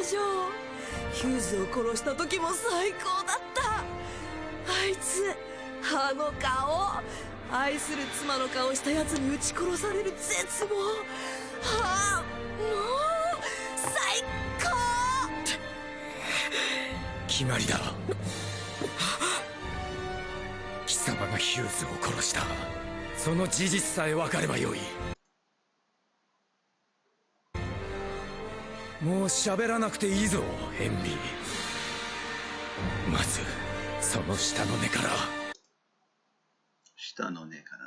情。ヒューズを殺した時も最高だった。あいつ、あの顔、愛する妻の顔したやつに撃ち殺される絶望。はあ、もう最高。決まりだ。貴様がヒューズを殺した。その事実さえ分かればよい。もう喋らなくていいぞ、ヘンリー。まずその下の根から。下の根から。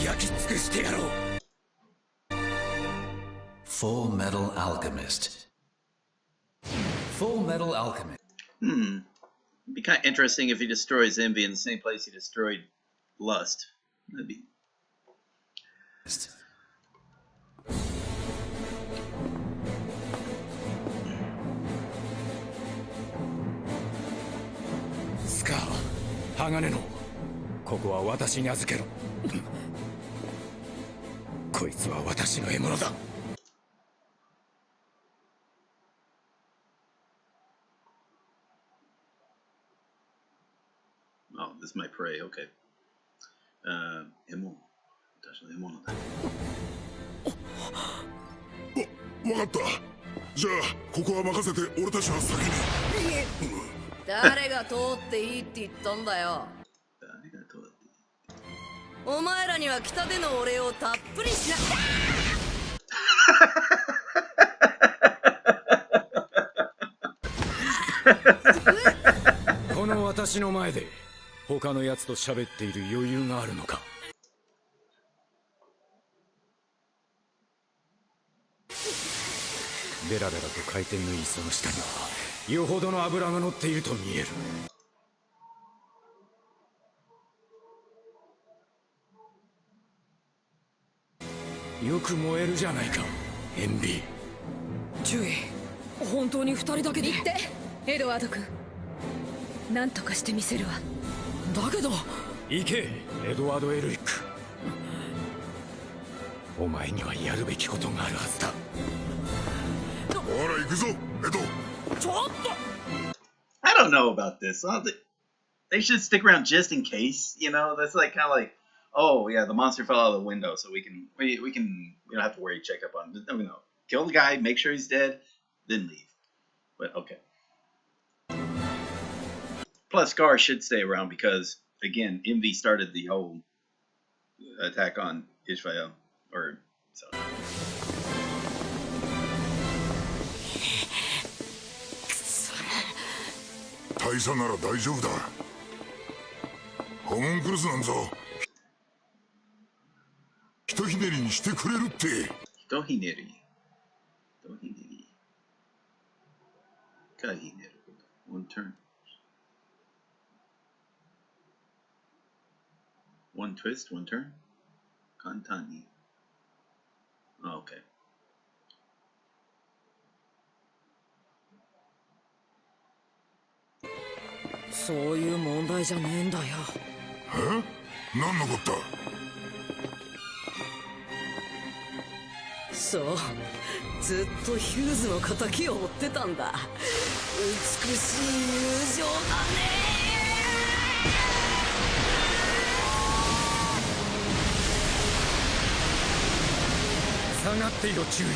焼き尽くしてやろう。Fullmetal Alchemist. Fullmetal Alchemist. It'd be kind of interesting if he destroys Envy in the same place he destroyed Lust. That'd be. 鋼のここは私に預けろ。こいつは私の獲物だ。Oh, this is my prey. Okay. 獲物。私の獲物だ。わかった。じゃあここは任せて俺たちは先に。誰が通っていいって言ったんだよ。誰が通っていい？お前らには北でのお礼をたっぷりしな。この私の前で他のやつと喋っている余裕があるのか。ベラベラと回転のいいその下にはよほどの油が乗っていると見える。よく燃えるじゃないか、塩ビ。注意、本当に2人だけで。言ってエドワード君、何とかしてみせるわ。だけど行けエドワード・エルリック。お前にはやるべきことがあるはずだ。ほら行くぞエド。ちょっと I don't know about this. They should stick around just in case, you know. That's like kind of like, oh yeah, the monster fell out of the window, so we don't have to worry, check up on him. No, kill the guy, make sure he's dead, then leave. But okay. Plus, Scar should stay around because again, Envy started the whole attack on Ishvael, or so. 大佐なら大丈夫だ。ホモンクルスなんぞひとひねりにしてくれるって。ひとひねり。ひとひねり。かひねる。One turn. One twist, one turn. 簡単に。Oh, okay. そういう問題じゃねえんだよ。え？何のこった？そう、ずっとヒューズの仇を追ってたんだ。美しい友情だね。下がっていろ、注意。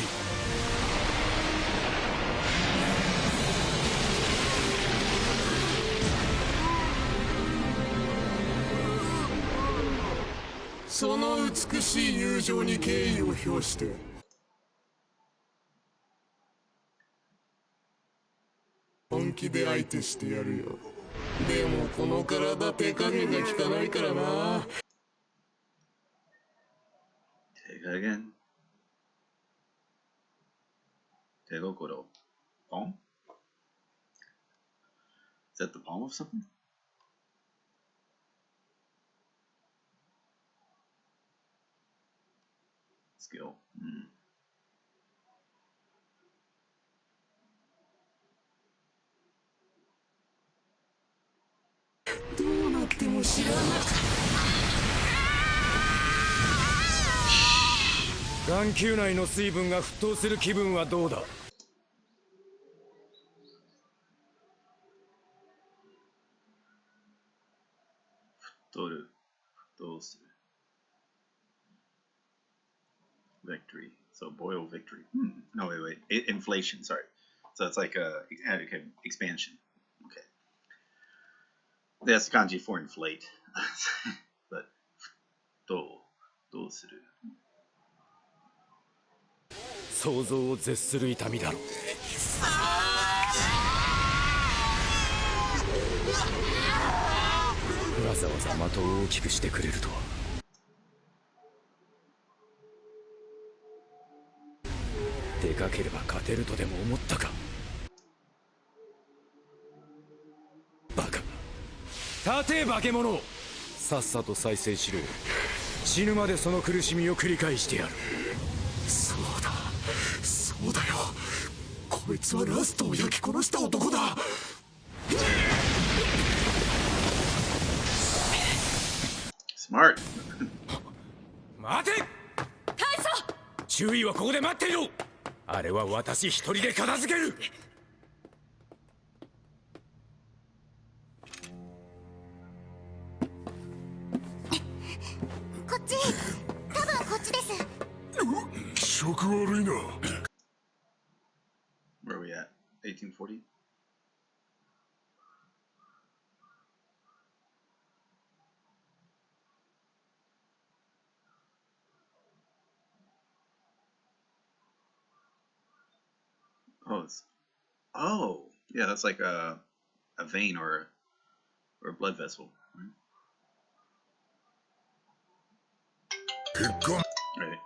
その美しい友情に敬意を表して本気で相手してやるよ。でもこの体手加減が効かないからな。手加減。手心。Palm? Is that the palm of something? Skill. Mm. 眼球内の水分が沸騰する気分はどうだ？沸騰する。Victory. So boil victory. No, wait. Inflation. Sorry. So it's like a expansion. Okay. That's kanji for inflate. But どうする。想像を絶する痛みだろう。わざわざ的を大きくしてくれるとは。でかければ勝てるとでも思ったか。バカ。立て化け物。さっさと再生しろ。死ぬまでその苦しみを繰り返してやる。そうだよ。こいつはラストを焼き殺した男だ。Smart. 待て。大佐。注意はここで待っていろ。あれは私一人で片付ける。こっち。多分こっちです。気色悪いな。Where are we at? 1840? Oh, yeah, that's like a vein or a blood vessel, right? Right.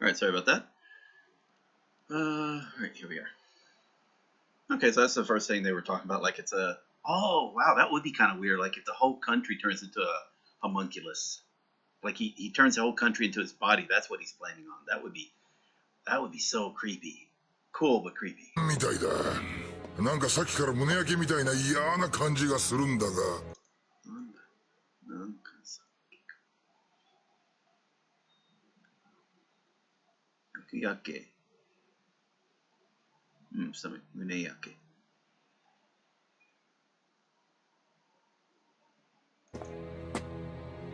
Alright, sorry about that. Alright, here we are. Okay, so that's the first thing they were talking about. Like, it's a... Oh, wow, that would be kind of weird. Like, if the whole country turns into a homunculus. Like, he turns the whole country into his body. That's what he's planning on. That would be so creepy. Cool, but creepy. みたいだ。なんかさっきから胸焼けみたいな嫌な感じがするんだが。なんかさ。やけ。胸焼け。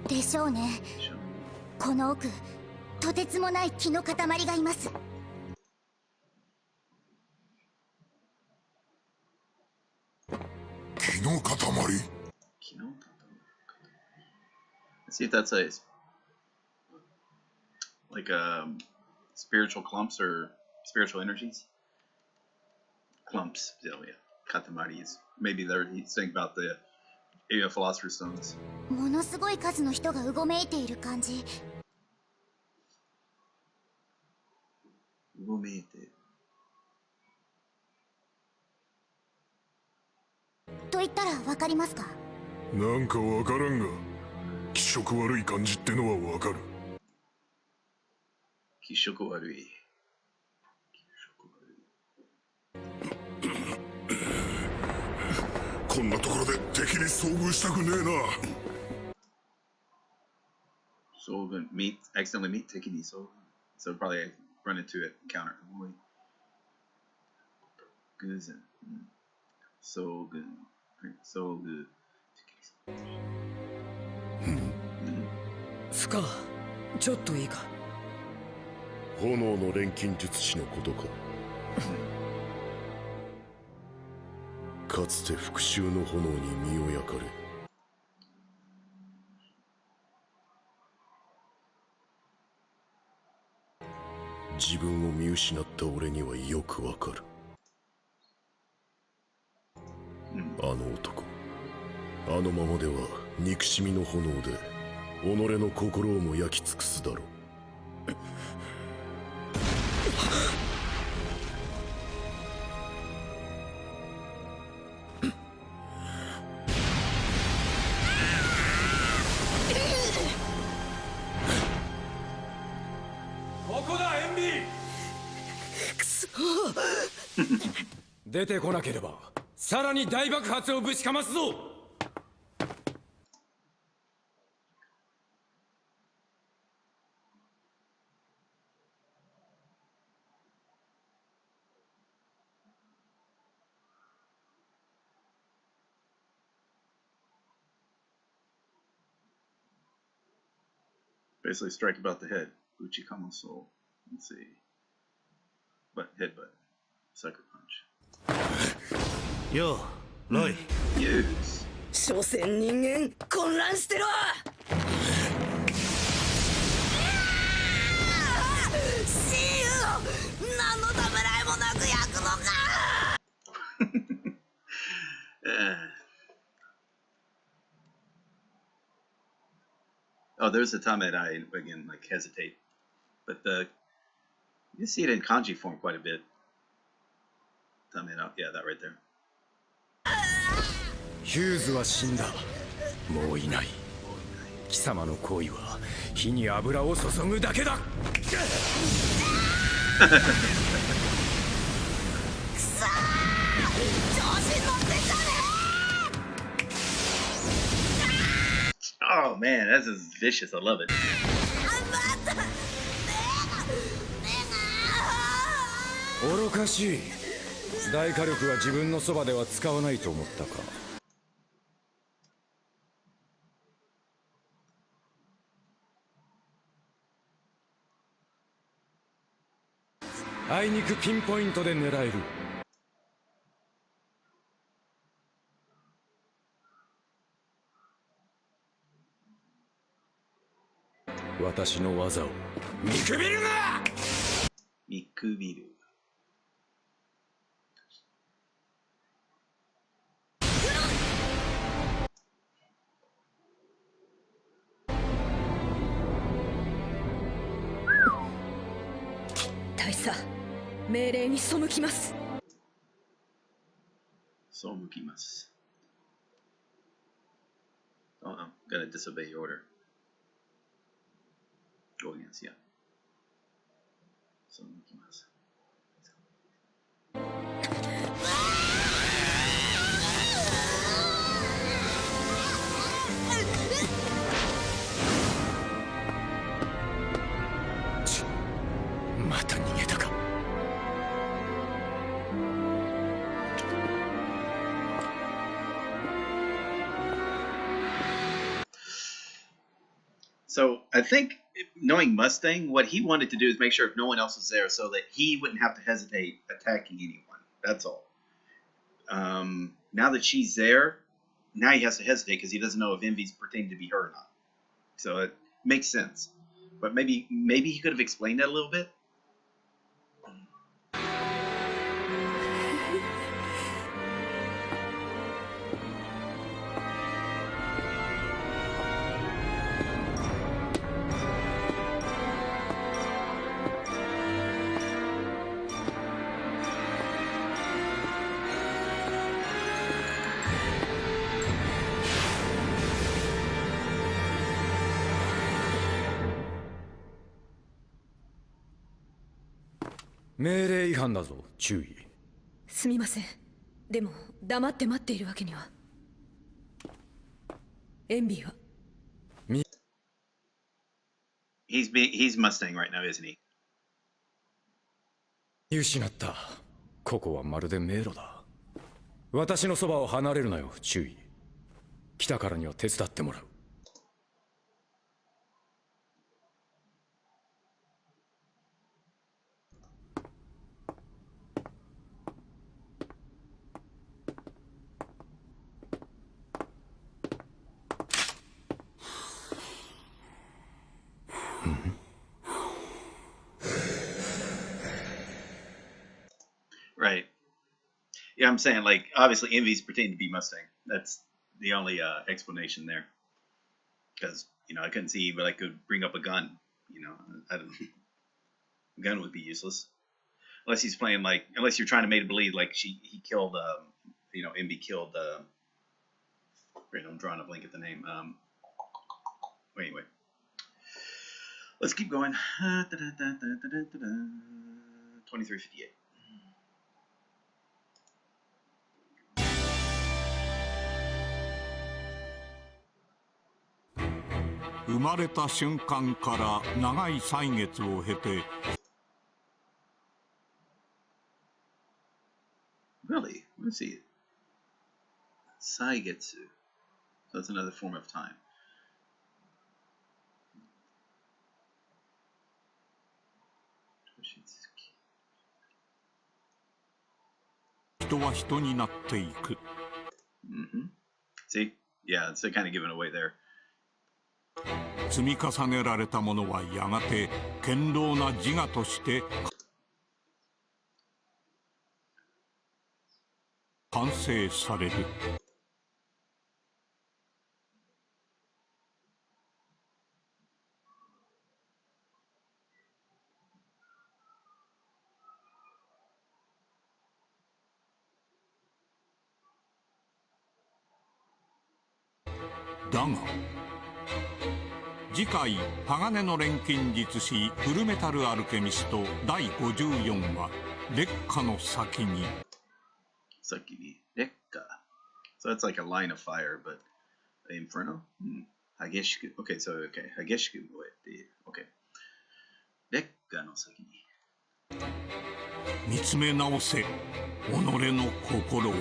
でしょうね。この奥、とてつもない木の塊がいます。木の塊？ Let's see if that's like spiritual clumps or spiritual energies. Clumps, yeah. Katamaris. Maybe he's thinking about the Philosopher's Stones. ものすごい数の人がうごめいている感じ。うごめいてる。と言ったらわかりますか？なんかわからんが、気色悪い感じってのはわかる。気色悪い。こんなところで敵に遭遇したくねえな。遭遇 accidentally meet 敵に遭遇。So probably run into it, encounter. 偶然。遭遇。遭遇。スカちょっといいか。炎の錬金術師のことか。かつて復讐の炎に身を焼かれ、自分を見失った俺にはよくわかる。あの男、あのままでは憎しみの炎で己の心をも焼き尽くすだろう。ここだ、エンビー。くそ出てこなければさらに大爆発をぶちかますぞ。Basically, strike about the head. Uchi Kamoso. Let's see. But headbutt. Sucker punch. Yo, Roy. Use. 所詮人間混乱してろ。シーユ、何のためらいもなく焼くのか。Oh, there's a time that I again like hesitate, but you see it in kanji form quite a bit. Time it out, yeah, that right there. ヒューズは死んだ。もういない。貴様の行為は火に油を注ぐだけだ。くそー、調子に乗ってんじゃねえ。 Oh man, that's just vicious. I love it. 愚かしい。大火力は自分のそばでは使わないと思ったか。あいにくピンポイントで狙える。私の技を見くびるな。見くびる。大佐、命令に背きます。背きます。Oh, I'm gonna disobey your order. Go against, yeah. 背きます。また逃げたか。So I think knowing Mustang, what he wanted to do is make sure if no one else was there so that he wouldn't have to hesitate attacking anyone. That's all. Now that she's there, now he has to hesitate because he doesn't know if Envy's pretending to be her or not. So it makes sense. But maybe he could have explained that a little bit.命令違反だぞ、注意。すみません。でも黙って待っているわけには。エンビーは。He's Mustang right now, isn't he? 見失った。ここはまるで迷路だ。私のそばを離れるなよ、注意。来たからには手伝ってもらう。Right. Yeah, I'm saying, like, obviously Envy's pretending to be Mustang. That's the only explanation there. Because, you know, I couldn't see, but I could bring up a gun. You know, a gun would be useless. Unless he's playing, like, unless you're trying to make it believe, like, he killed, you know, Envy killed, wait, I'm drawing a blank at the name. Anyway. Let's keep going. 2358. 生まれた瞬間から長い歳月を経て Really? Let's see. Saigetsu. So that's another form of time. 人は人になっていく。See? Yeah, it's kind of given away there. 積み重ねられたものはやがて堅牢な自我として完成される。だが次回「鋼の錬金術師フルメタルアルケミスト」第54話「烈火の先に」。先に烈火。So that's like a line of fire, but inferno? 激しく。Okay, so okay. 激しく燃えている。Okay. 烈火の先に。見つめ直せ、己の心を。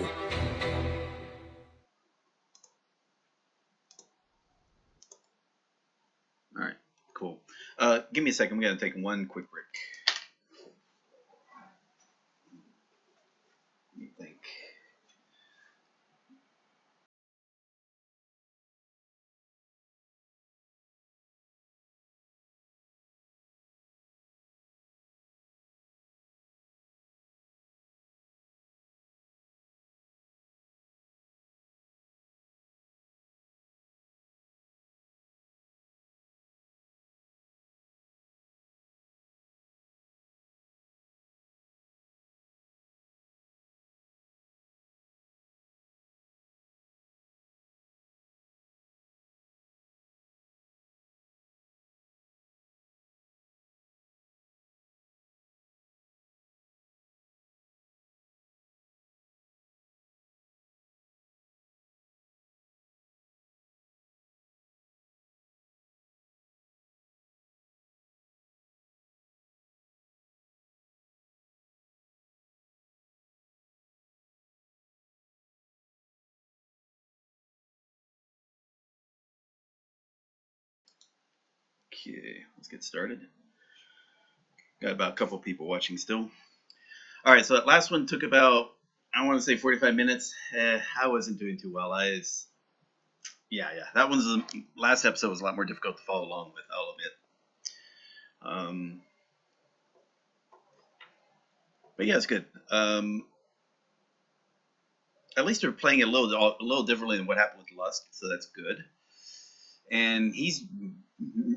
All right, cool. Give me a second. I'm going to take one quick break. Let me think. Okay, let's get started. Got about a couple people watching still. All right, so that last one took about, I want to say 45 minutes. I wasn't doing too well. Yeah, that one's the last episode was a lot more difficult to follow along with, I'll admit. But yeah, it's good. At least they're playing it a little differently than what happened with Lust, so that's good. And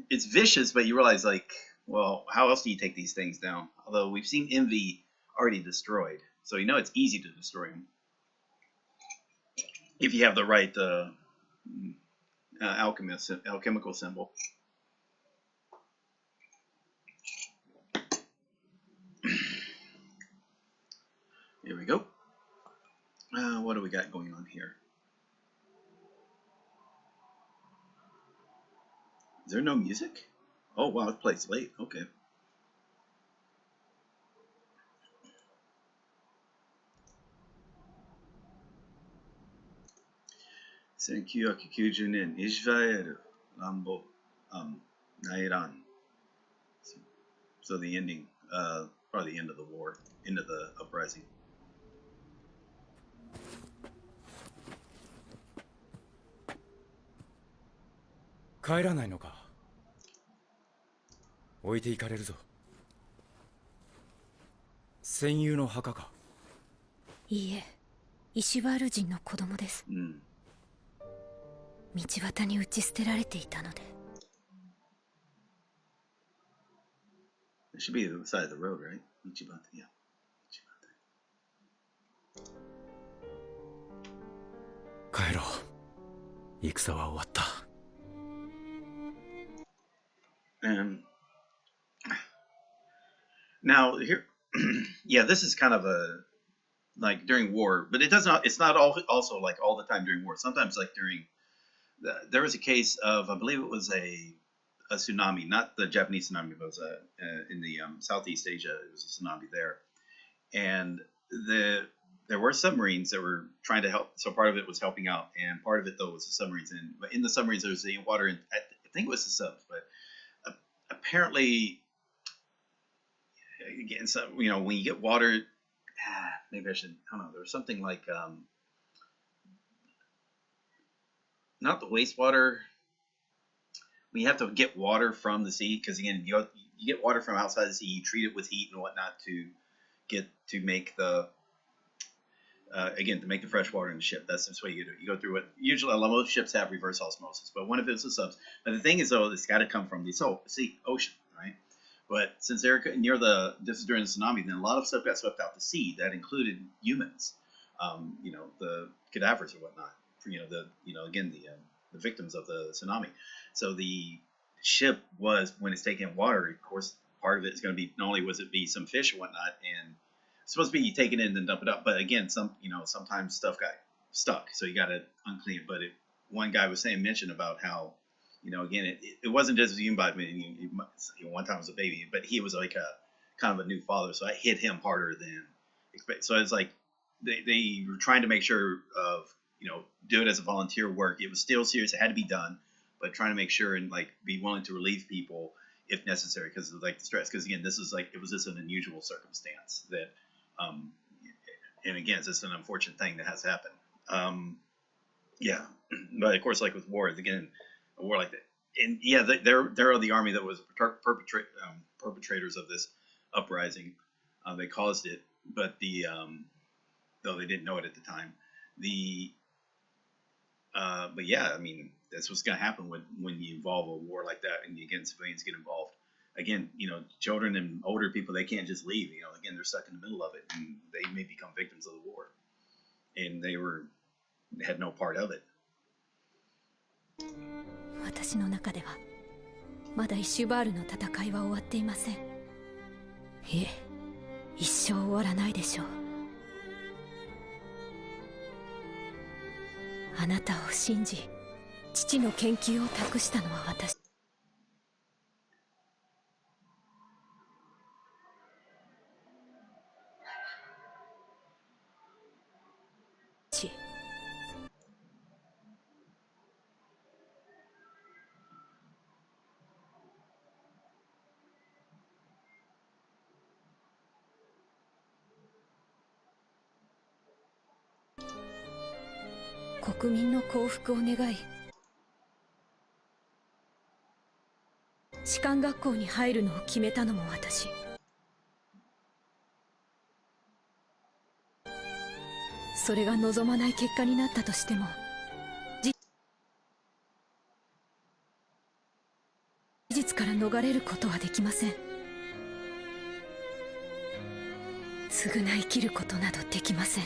it's vicious, but you realize, like, well, how else do you take these things down? Although we've seen Envy already destroyed, so you know it's easy to destroy him if you have the right alchemical symbol. Here we go. What do we got going on here? Is there no music? Oh wow, it plays late. Okay. $1990年イスラエル乱暴内乱. So the ending, probably the end of the war, end of the uprising. 帰らないのか。置いていかれるぞ。戦友の墓か。いいえ、イシュバール人の子供です。道端に打ち捨てられていたので。It should be the side of the road, right? 道端、yeah. 帰ろう。戦は終わった。Now here, yeah, this is kind of a like during war, but it's not also like all the time during war. Sometimes like there was a case of, I believe it was a tsunami, not the Japanese tsunami, but it was in the Southeast Asia. It was a tsunami there, and there were submarines that were trying to help. So part of it was helping out, and part of it though was the submarines. And in the submarines there was the water. I think it was the subs, but apparently, again, so when you get water maybe I should, I don't know, there was something like, not the wastewater. We have to get water from the sea, because again, you get water from outside the sea, you treat it with heat and whatnot to make the, again, to make the fresh water in the ship. That's the way you do it. You go through it. Usually, most ships have reverse osmosis, but one of it's a subs. But the thing is, though, it's got to come from the ocean, right? But since they're near this is during the tsunami, then a lot of stuff got swept out to sea. That included humans, the cadavers or whatnot. Again, the victims of the tsunami. So the ship was, when it's taking in water, of course, part of it is going to be, not only was it be some fish and whatnot, and it's supposed to be you take it in and then dump it up, but again, sometimes stuff got stuck, so you got to unclean it. But one guy was mentioned about how, again, it wasn't just a human body. One time was a baby, but he was like a kind of a new father, so I hit him harder than expected. So it's like they were trying to make sure of, do it as a volunteer work. It was still serious; it had to be done, but trying to make sure and like be willing to relieve people if necessary, because of like the stress. Because again, this is like, it was just an unusual circumstance that, and again, it's just an unfortunate thing that has happened. Yeah, but of course, like with wars, again, a war like that, and yeah, they're the army that was perpetrators of this uprising. They caused it, but though they didn't know it at the time, but yeah, I mean, that's what's going to happen when you involve a war like that, and again, civilians get involved. Again, children and older people, they can't just leave. Again, they're stuck in the middle of it, and they may become victims of the war, and they had no part of it. 私の中ではまだイシュバールの戦いは終わっていません。いえ、一生終わらないでしょう。あなたを信じ、父の研究を託したのは私。国民の幸福を願い、士官学校に入るのを決めたのも私。それが望まない結果になったとしても、事実から逃れることはできません。償い切ることなどできません。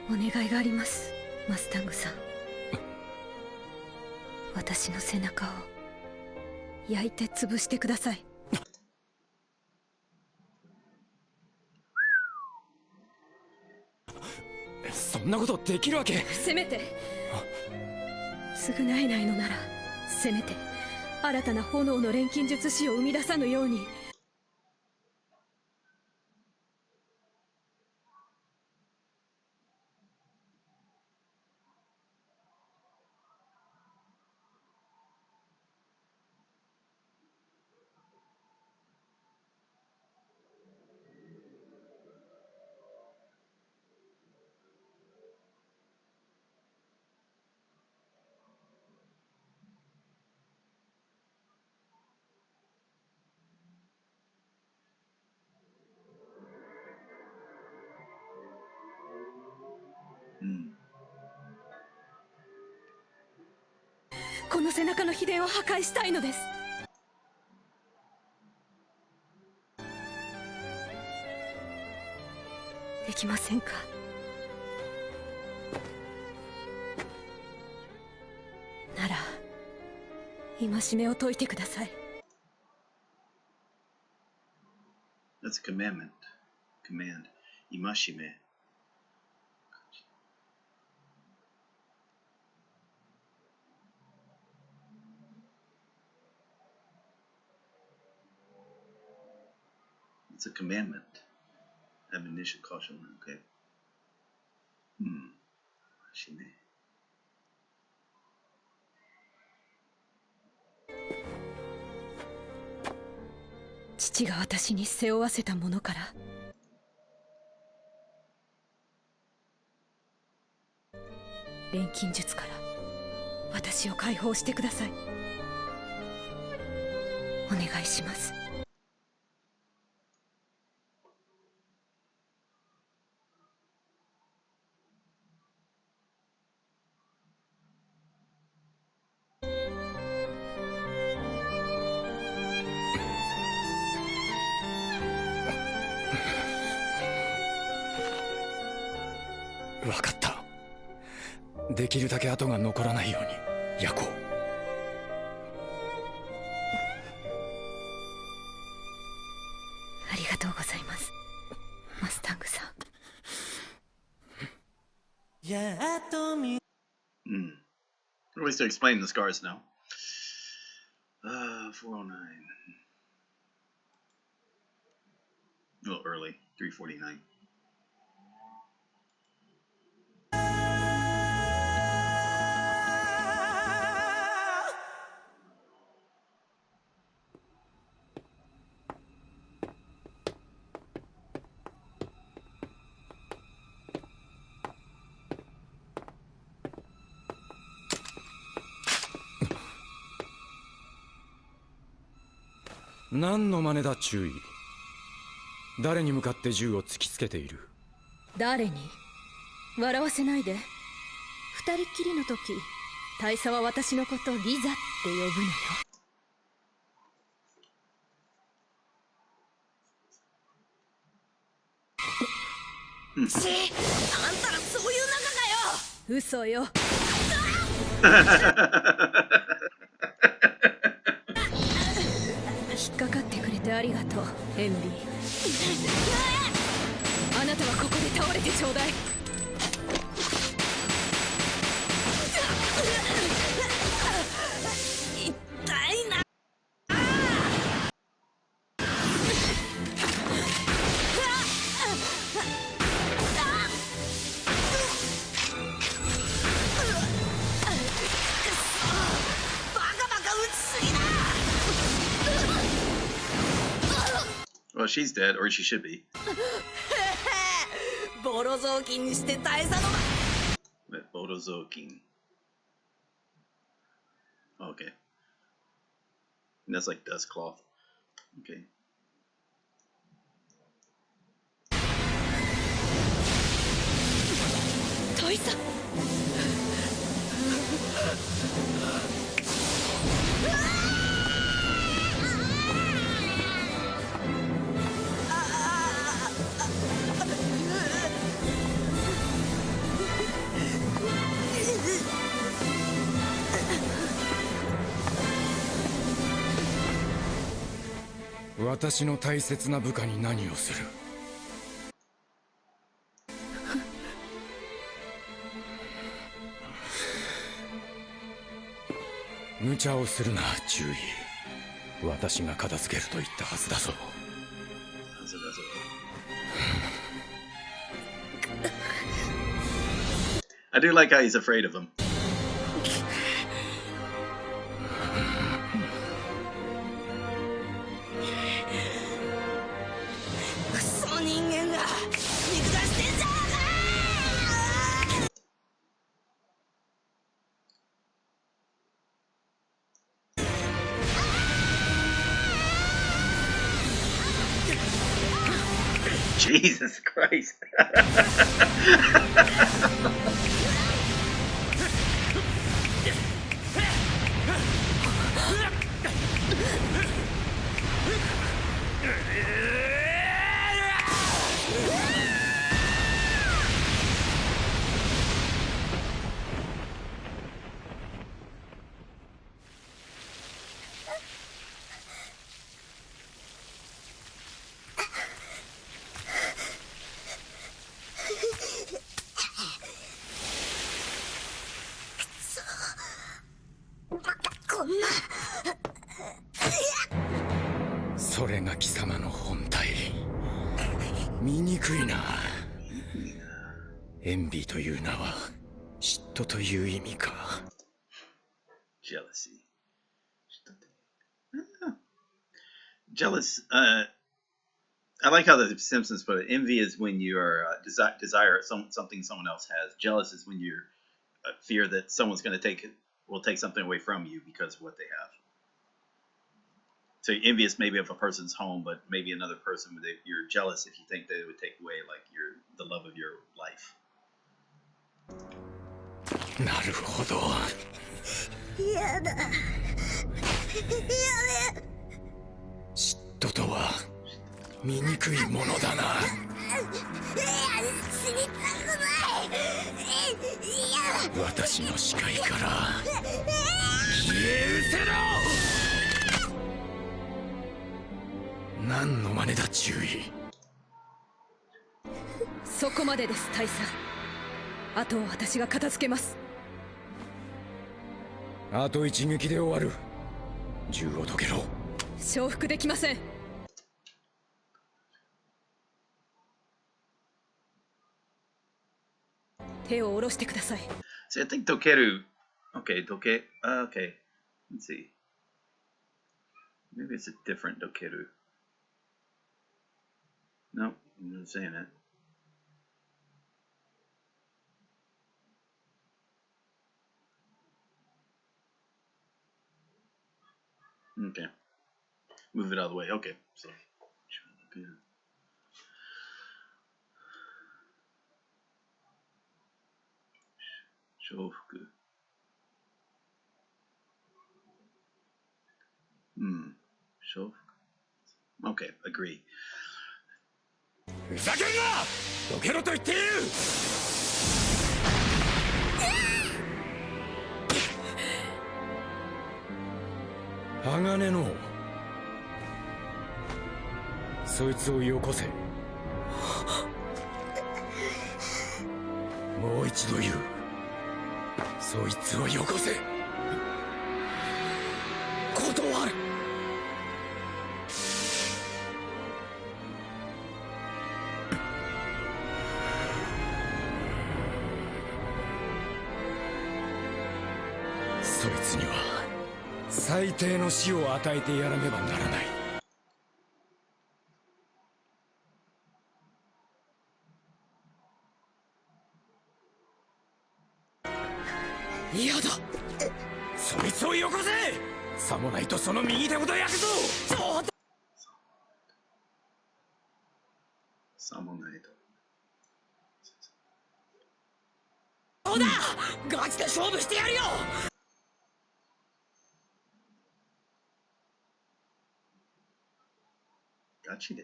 お願いがあります、マスタングさん。私の背中を焼いて潰してください。そんなことできるわけ。せめて償えないのなら、せめて新たな炎の錬金術師を生み出さぬように。この背中の秘伝を破壊したいのです。できませんか。なら戒めを解いてください。 That's a commandment. Command. Imashime. It's a commandment. Admonition, caution, okay. しね。父が私に背負わせたものから錬金術から私を解放してください。お願いします。分かった。できるだけ跡が残らないように焼こう。ありがとうございます、マスタングさん。At least they're explaining the scars now. 409. A little early. 349.何の真似だ注意。誰に向かって銃を突きつけている？誰に？笑わせないで。二人っきりの時、大佐は私のことリザって呼ぶのよ。ち、あんたらそういう仲かよ。嘘よ。引っかかってくれてありがとう、エンビー。あなたはここで倒れてちょうだい。痛いな。Well, she's dead, or she should be. ボロ雑巾にして大佐の。ボロ雑巾。Okay. And that's like dust cloth. Okay. 大佐。私の大切な部下に何をする？無茶をするな、注意。私が片付けると言ったはずだぞ。I do like how he's afraid of him. クソ人間が見下してんじゃん。Jesus Christ. 醜いな。エンビーという名は嫉妬という意味か。Jealousy. Jealous. I like how the Simpsons put it. Envy is when you are desire something someone else has. Jealous is when you fear that someone's going to will take something away from you because of what they have. So you're envious maybe of a person's home, but maybe another person you're jealous if you think they would take away like the love of your life. なるほど。やだ。やめ。嫉妬とは醜いものだな。死にたくない。私の視界から消え失せろ。何の真似だ、注意。そこまでです、大佐。あとは私が片付けます。あと一撃で終わる。銃をどけろ。承服できません。手を下ろしてください。See, I think dokeru. Okay, doke. Okay, let's see. Maybe it's a different dokeru. No, I'm not saying it. Okay. Move it out of the way. Okay. So. Shofuku. Shofuku. Okay, agree. ふざけんな！どけろと言っている！鋼のそいつをよこせ。もう一度言う。そいつをよこせ。断る。そいつには最低の死を与えてやらねばならない。嫌だ。そいつをよこせ。さもないとその右手ごと焼くぞ。ちょっと。さもないと。そうだ。ガチで勝負してやるよ。ガチで。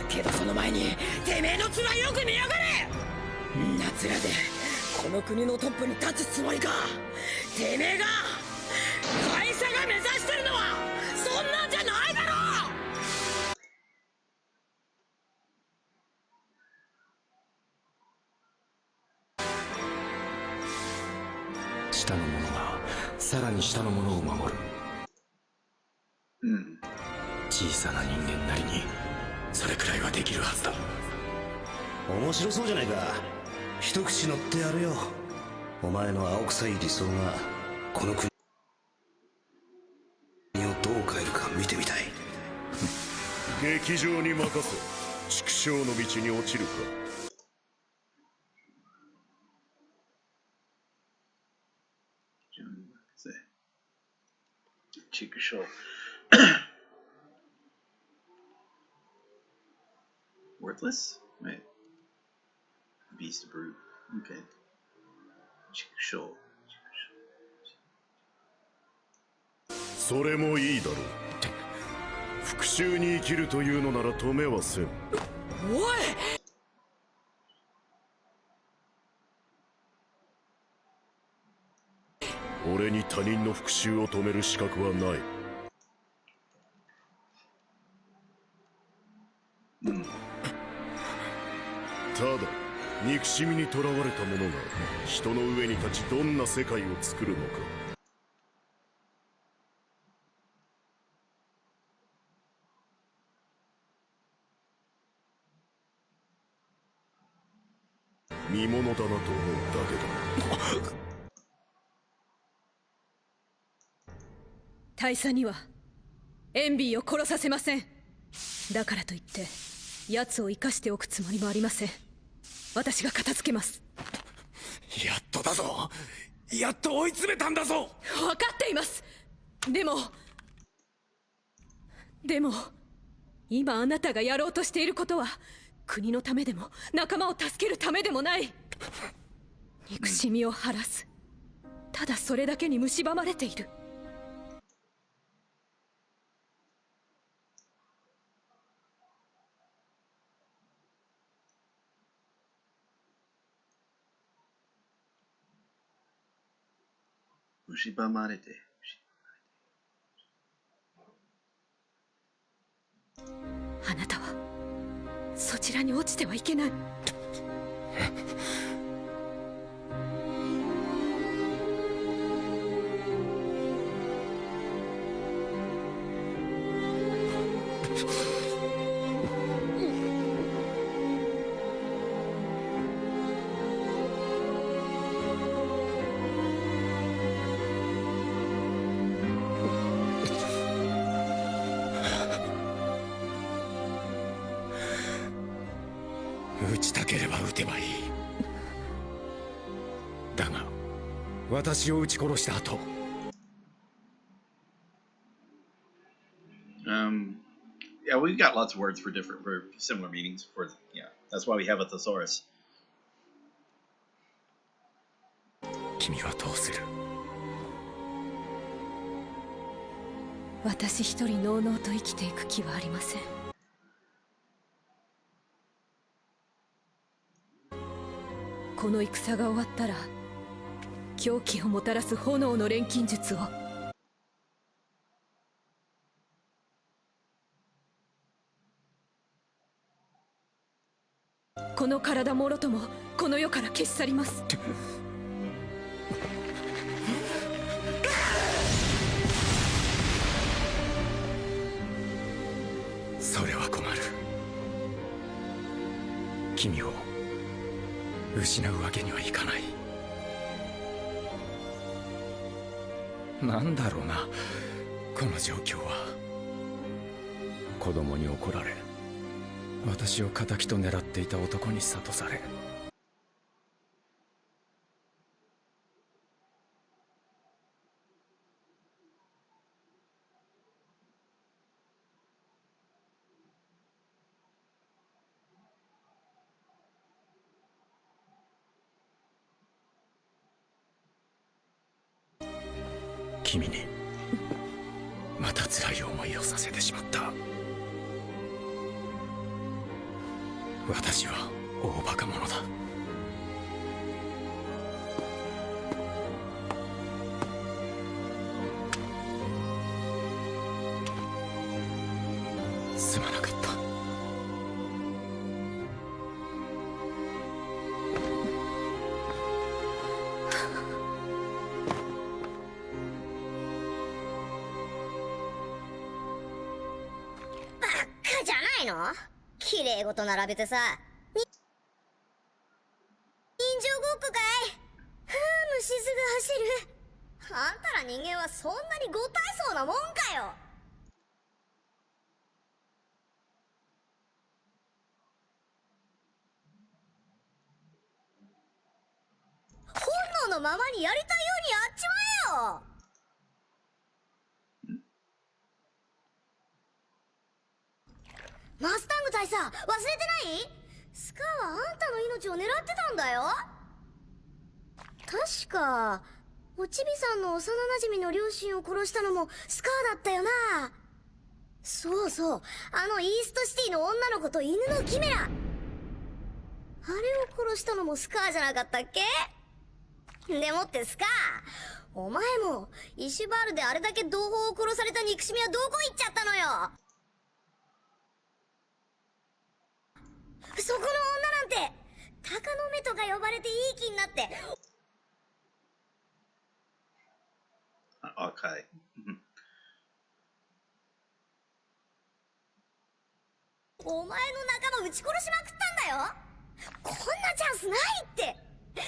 けどその前にてめえの面よく見やがれ。んな面でこの国のトップに立つつもりか。てめえが会社が目指してるのはそんなんじゃないだろう。下の者がさらに下の者を守る。小さな人間なりにそれくらいはできるはずだ。面白そうじゃないか。一口乗ってやるよ。お前の青臭い理想がこの国をどう変えるか見てみたい。劇場に任せ。畜生の道に落ちるか。畜生。Worthless? Wait. Beast brute. Okay. Chikusho. それもいいだろう。復讐に生きるというのなら止めはせん。おい。俺に他人の復讐を止める資格はない。ただ憎しみにとらわれた者が人の上に立ちどんな世界を作るのか。見物だなと思うだけだ。大佐にはエンビーを殺させません。だからといって奴を生かしておくつもりもありません。私が片付けます。やっとだぞ。やっと追い詰めたんだぞ。分かっています。でも今あなたがやろうとしていることは国のためでも仲間を助けるためでもない。憎しみを晴らす、ただそれだけに蝕まれている。蝕まれて。あなたはそちらに落ちてはいけない。撃ちたければ撃てばいい。だが私を撃ち殺した後、Yeah, we've got lots of words for similar meanings. Yeah, that's why we have a thesaurus. 君はどうする？私一人のうのうと生きていく気はありません。この戦が終わったら狂気をもたらす炎の錬金術を、この体もろともこの世から消し去ります。それは困る。君を失うわけにはいかない。なんだろうな、この状況は。子供に怒られ、私を敵と狙っていた男に諭され、君にまた辛い思いをさせてしまった。私は大バカ者だ。すまなかった。じゃないの？綺麗事並べてさ。人情ごっこかい？虫唾走る。あんたら人間はそんなにご大層なもんかよ。本能のままにやりたいようにやっちまえよ。マスタング大佐、忘れてない？スカーはあんたの命を狙ってたんだよ。確かおちびさんの幼なじみの両親を殺したのもスカーだったよな。そうそう、あのイーストシティの女の子と犬のキメラ、あれを殺したのもスカーじゃなかったっけ？でもってスカー、お前もイシュバールであれだけ同胞を殺された憎しみはどこ行っちゃったのよ。そこの女なんて鷹の目とか呼ばれていい気になって。Okay. お前の仲間撃ち殺しまくったんだよ。こんなチャンスないって。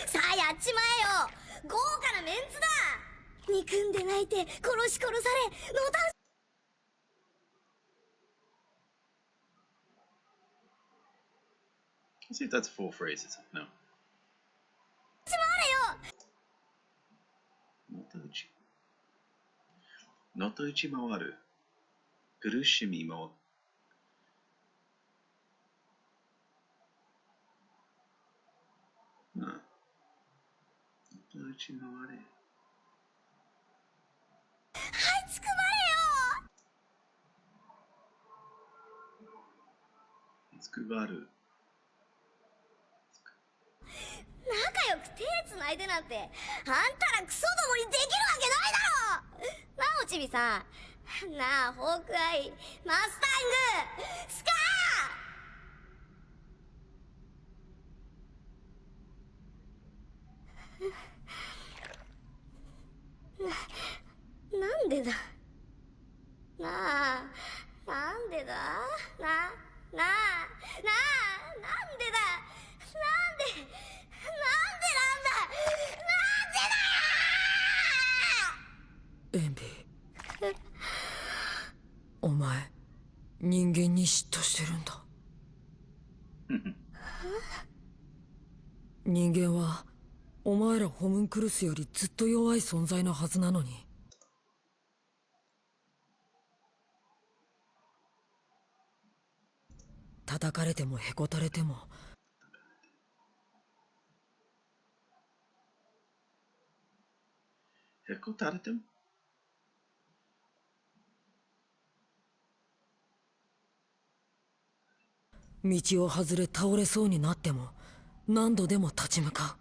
さあやっちまえよ、豪華なメンツだ。憎んで泣いて殺し殺され、のたう Let's see if that's a full phrase. No. ちまわれよ。のと打ち回る苦しみものと打ち回れ。はいつくばれよ。つくばる。仲良く手つないでなんて、あんたらクソどもにできるわけないだろ。なあおちびさん、なあホークアイ、マスタング、スカー。なんでだ。なあ、なんでだ。なんでだ。なんでエンビー、お前人間に嫉妬してるんだ。人間はお前らホムンクルスよりずっと弱い存在のはずなのに。叩かれてもへこたれてもへこたれても道を外れ倒れそうになっても何度でも立ち向か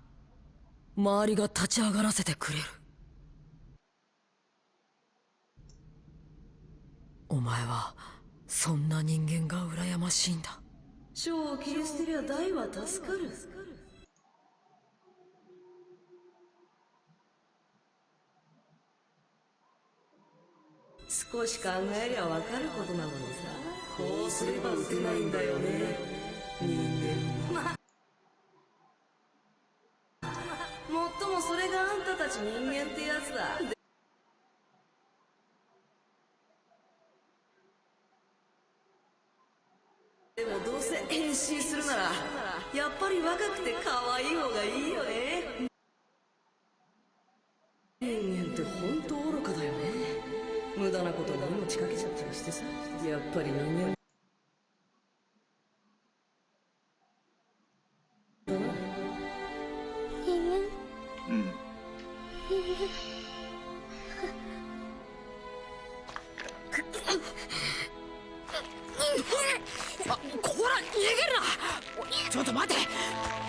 う。周りが立ち上がらせてくれる。お前はそんな人間が羨ましいんだ。章を切り捨てりゃ大は助かる。少し考えりゃ分かることなのにさ。こうすれば打てないんだよね、人間は。もっともそれがあんたたち人間ってやつだ。でもどうせ変身するならやっぱり若くて可愛い方がいいよね。人間って本当愚かだよね。無駄なことに命かけちゃったりしてさ。やっぱり人間だな。あ、こら逃げるな。ちょっと待て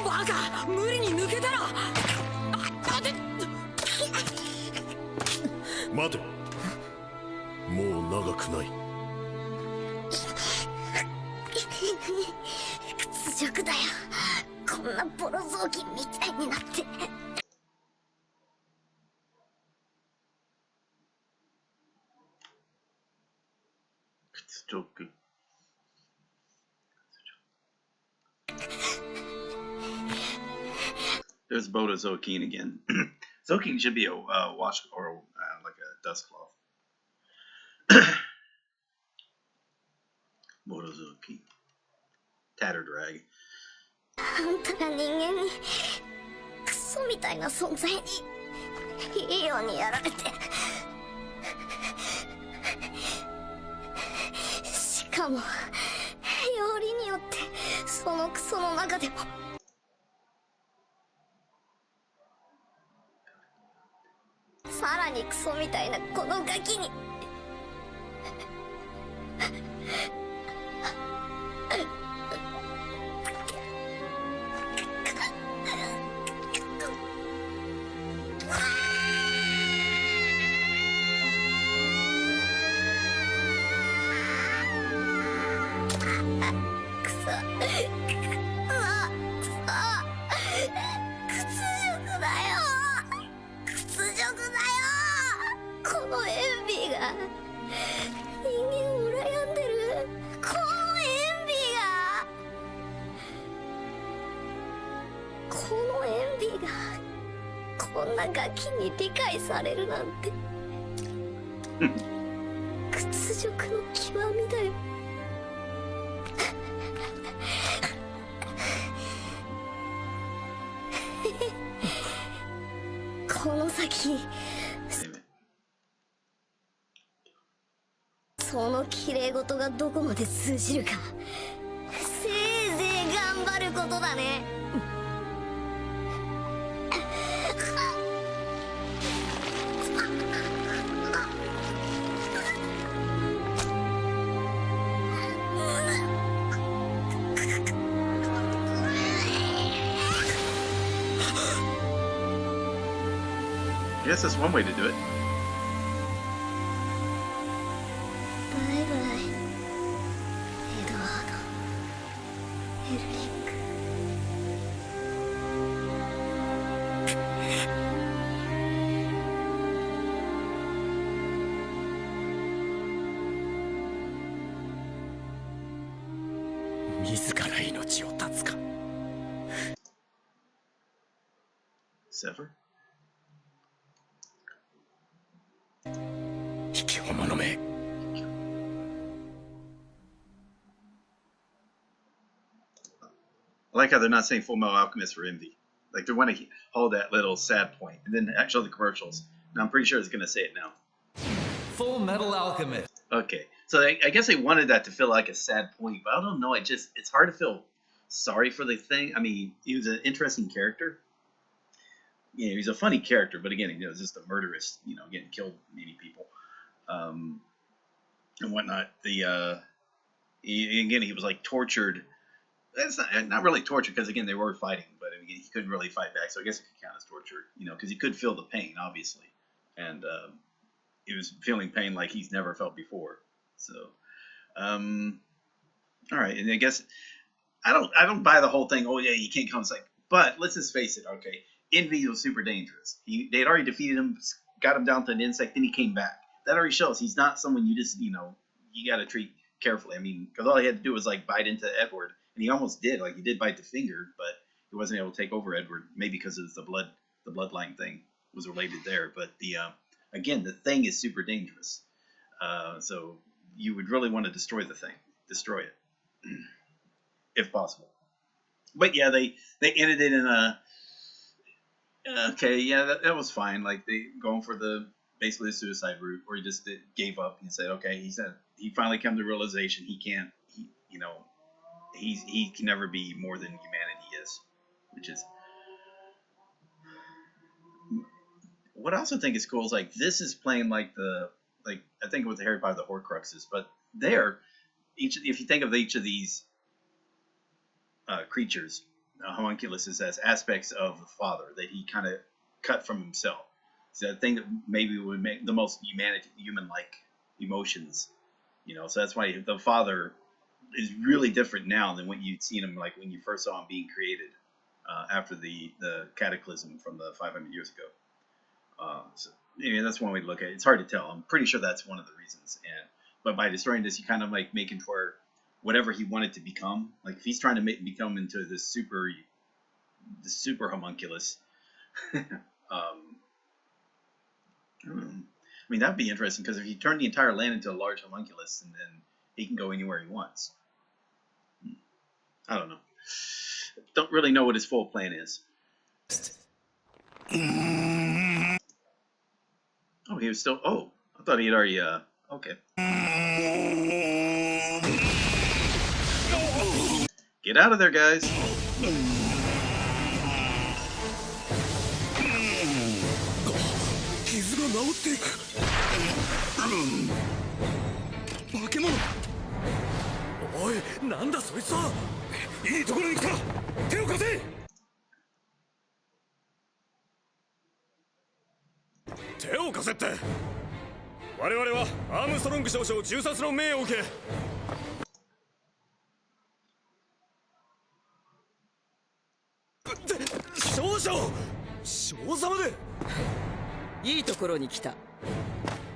バカ、無理に抜けたら。待て、もう長くない。屈辱だよ、こんなボロ雑巾みたいになって。屈辱。There's Boda Zokin again. Zokin should be a wash or like a dust cloth. Boda Zokin. Tattered rag. あんたら人間にクソみたいな存在にいいようにやられて、しかもよりによってそのクソの中でもさらにクソみたいなこのガキにこのエンディがこんなガキに理解されるなんて屈辱の極みだよ。この先その綺麗事がどこまで通じるか、せいぜい頑張ることだね。I guess that's one way to do it. バイバイ、エドワード・エルリック。自ら命を絶つか。Sever? 引き誉の目。I like how they're not saying Fullmetal Alchemist for envy. Like they want to hold that little sad point, and then actually the commercials. Now I'm pretty sure it's gonna say it now. Fullmetal Alchemist. Okay, so I guess they wanted that to feel like a sad point, but I don't know. It's hard to feel sorry for the thing. I mean, he was an interesting character. Yeah, he's a funny character, but again, just a murderous, getting killed many people, and whatnot. He was like tortured. It's not really torture because again they were fighting, but I mean, he couldn't really fight back, so I guess it could count as torture, because he could feel the pain, obviously, and he was feeling pain like he's never felt before. So, all right, and I guess I don't buy the whole thing. Oh yeah, you can't come. It's like, but let's just face it. Okay, Envy was super dangerous. They had already defeated him, got him down to an insect, then he came back. That already shows he's not someone you just you got to treat carefully. I mean, because all he had to do was like bite into Edward. And he almost did, like he did bite the finger, but he wasn't able to take over Edward, maybe because of the bloodline thing was related there. But again, the thing is super dangerous, so you would really want to destroy it, if possible. But yeah, they ended it in a okay, yeah, that was fine. Like they going for basically the suicide route, where he just gave up and said, okay, he finally come to the realization he can't, he can never be more than humanity is, which is what I also think is cool. Is like this is playing like I think with the Harry Potter the Horcruxes, but if you think of each of these creatures, homunculuses, as aspects of the father that he kind of cut from himself. So that thing that maybe would make the most human-like emotions, So that's why the father is really different now than when you'd seen him, like when you first saw him being created after the cataclysm from the 500 years ago. So that's one way to look at it. It's hard to tell. I'm pretty sure that's one of the reasons. But by destroying this, you kind of like making for whatever he wanted to become. Like if he's trying to become into this super homunculus. I mean, that'd be interesting because if you turn the entire land into a large homunculus, and then he can go anywhere he wants. I don't know. Don't really know what his full plan is. Oh, he was still. Oh, I thought he had already. Okay. Get out of there, guys.いいところに来た。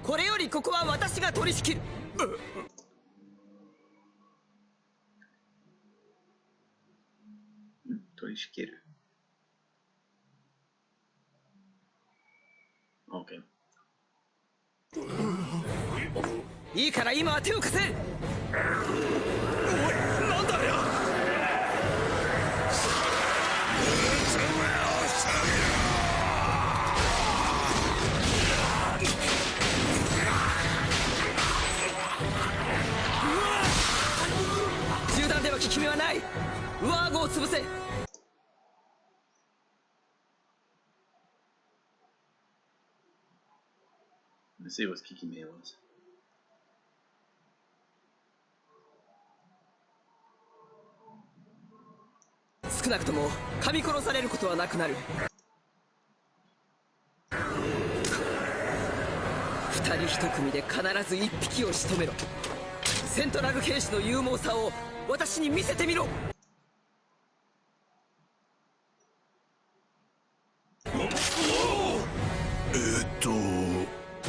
これよりここは私が取り仕切る。取り仕切る。Okay. いいから今は手を貸せ。おい、なんだよ。銃弾では効き目はない。上顎を潰せ。Let's see what Kugimiya was. 少なくとも噛み殺されることはなくなる。二人一組で必ず一匹を仕留めろ。セントラル兵士の勇猛さを私に見せてみろ。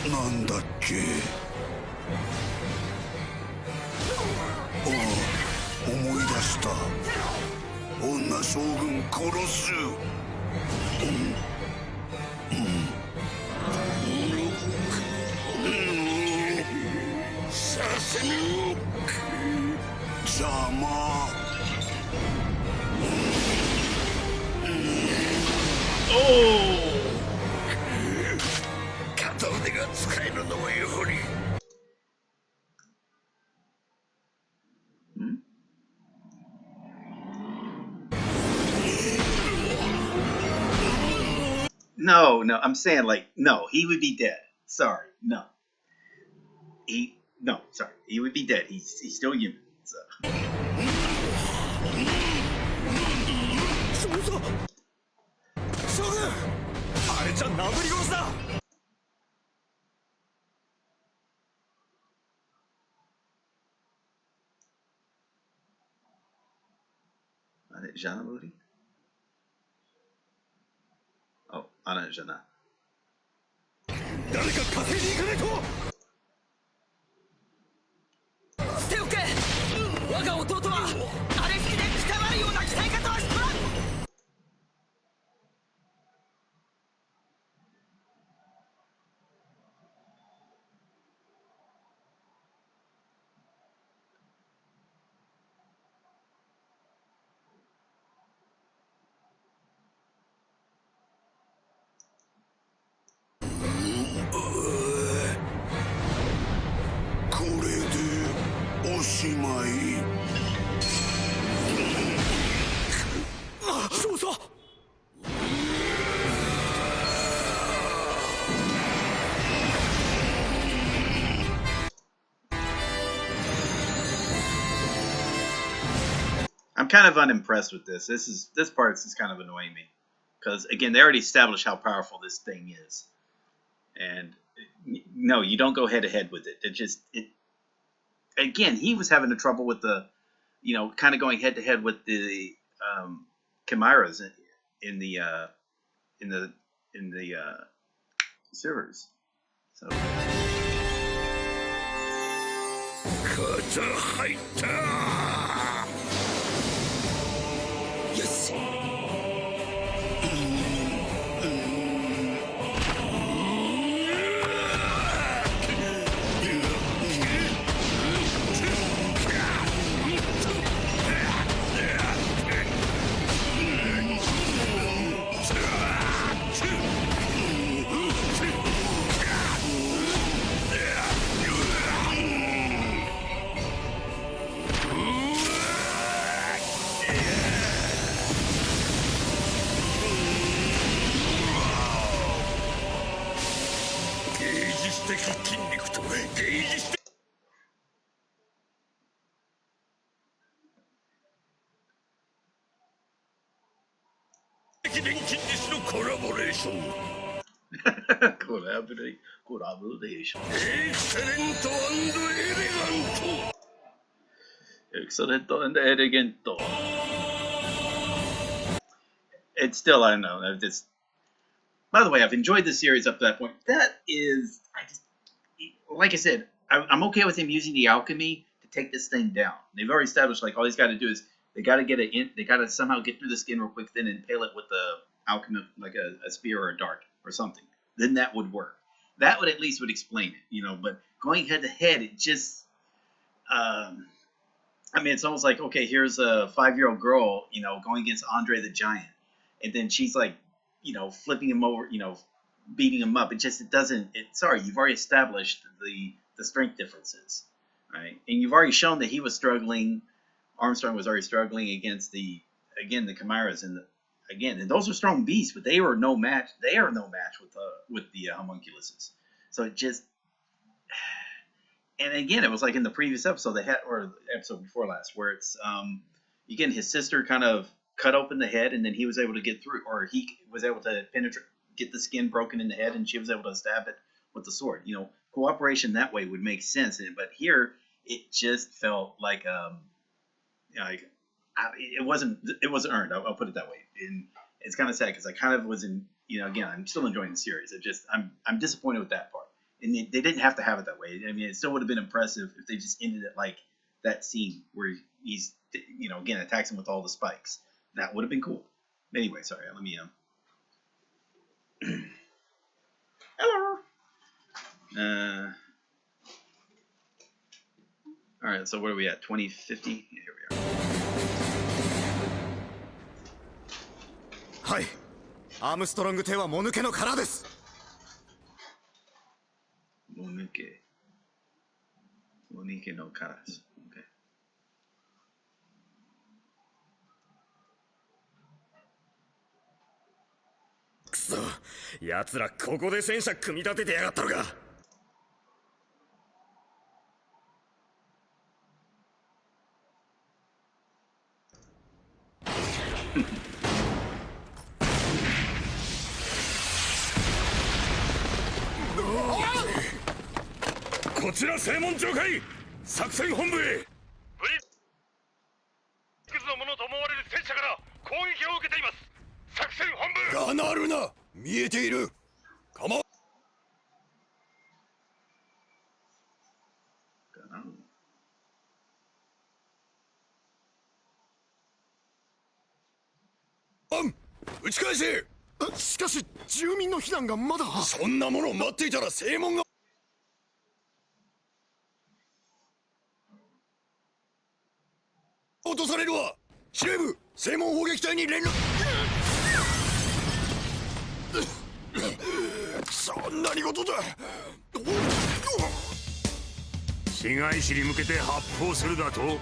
なんだっけ。ああ、思い出した。女将軍殺す。させぬ。邪魔。片腕が使えるのもやはり。No, no, I'm saying like, no, he would be dead. Sorry, no. No, sorry, he would be dead. He's still human. So. 将軍、あれじゃなぶり殺しだ。あれじゃなぶり？Oh, あれじゃな。誰か稼いに行かないと。捨ておけ。我が弟はあれ好きでくたばるような鍛え方はしとらん。これでおしまい。少佐。I'm kind of unimpressed with this. This part is kind of annoying me because again, they already established how powerful this thing is, and no, you don't go head to head with it. Again, he was having the trouble with the, kind of going head to head with the chimeras in the servers. So. 肩入った。よし。Collaboration. Excellent and elegant. It's still, I don't know. By the way, I've enjoyed the series up to that point. Like I said, I'm okay with him using the alchemy to take this thing down. They've already established like all he's got to do is they got to somehow get through the skin real quick, then impale it with the alchemy, like a spear or a dart or something. then that would work. That would at least would explain it, you know. But going head to head, it just, I mean, it's almost like, okay, here's a 5-year-old girl, you know, going against Andre the Giant, and then she's like, you know, flipping him over, you know, beating him up. It doesn't. Sorry, you've already established the strength differences, right? And you've already shown that he was struggling. Armstrong was already struggling against the Chimeras, and those are strong beasts, but they are no match. They are no match with the homunculuses. So it just, and again, it was like in the previous episode they had, or the episode before last, where it's again, his sister kind of cut open the head, and then he was able to get through, or he was able to penetrate, get the skin broken in the head, and she was able to stab it with the sword. You know, cooperation that way would make sense. But here, it just felt like it wasn't earned. I'll put it that way. And it's kind of sad because I kind of was in, you know, again, I'm still enjoying the series. I'm disappointed with that part. And they didn't have to have it that way. I mean, it still would have been impressive if they just ended it like that scene where he's, you know, again, attacks him with all the spikes. That would have been cool. Anyway, sorry, let me hello. All right, so what are we at? 2050? Yeah, here we are. はい、アームストロング艇はもぬけの殻です。もぬけの殻です。Okay. くそ、奴らここで戦車組み立ててやがったのか。こちら正門長官、作戦本部へ。ブリックスのものと思われる戦車から攻撃を受けています。作戦本部。がなるな、見えている。構わ。撃ち返せ。しかし住民の避難がまだ。そんなものを待っていたら正門が。落とされるわ。司令部、正門砲撃隊に連絡。そんなに事だ。市街地に向けて発砲するだと。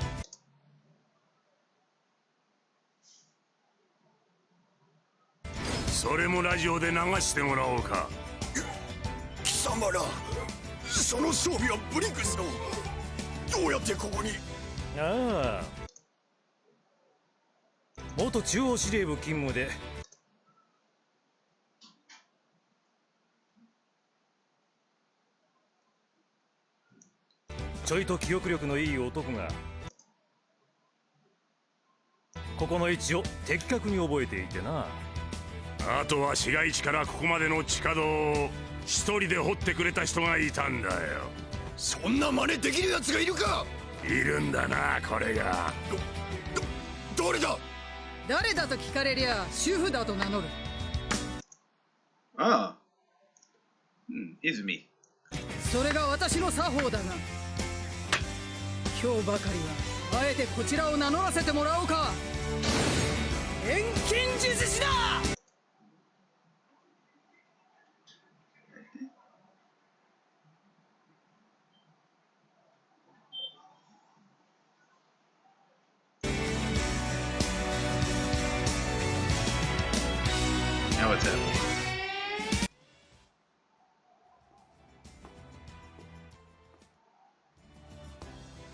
それもラジオで流してもらおうか。貴様ら、その装備はブリックスの。どうやってここに。ああ、元中央司令部勤務で。ちょいと記憶力のいい男がここの位置を的確に覚えていてな。あとは市街地からここまでの地下道を一人で掘ってくれた人がいたんだよ。そんな真似できるやつがいるか。いるんだな、これが。誰だ。誰だと聞かれりゃ主婦だと名乗る。ああ、泉。それが私の作法だが、今日ばかりはあえてこちらを名乗らせてもらおうか。錬金術師だ。Now what's happening?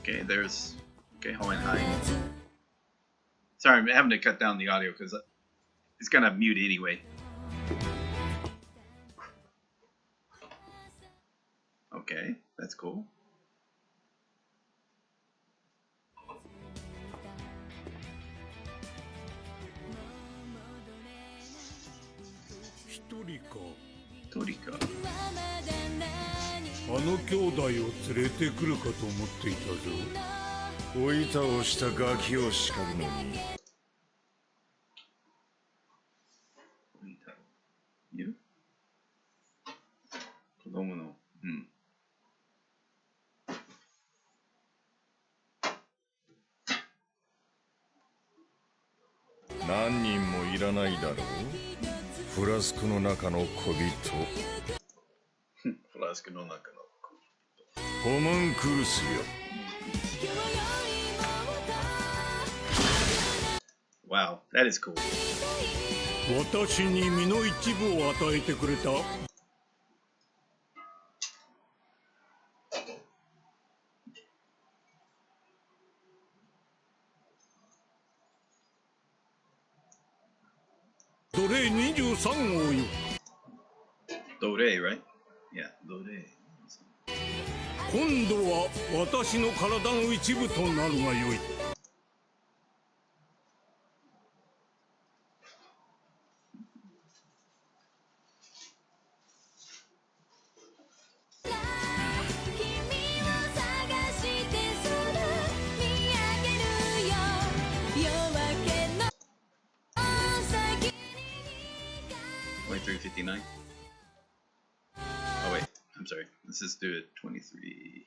Okay, there's. Okay, hold on. Hi. Sorry, I'm having to cut down the audio because it's gonna mute anyway. Okay, that's cool. Torika. あの兄弟を連れてくるかと思っていたぞ。追い倒したガキを叱るのに。You? らないだろう。フラスコの中の小人。フラスコの中のホモンクルスよ。Wow, that is cool. 私に身の一部を与えてくれた。奴隷23号よ。奴隷 right? Yeah, 奴隷。今度は私の体の一部となるがよい。23:59. Oh wait, I'm sorry. Let's just do it 23.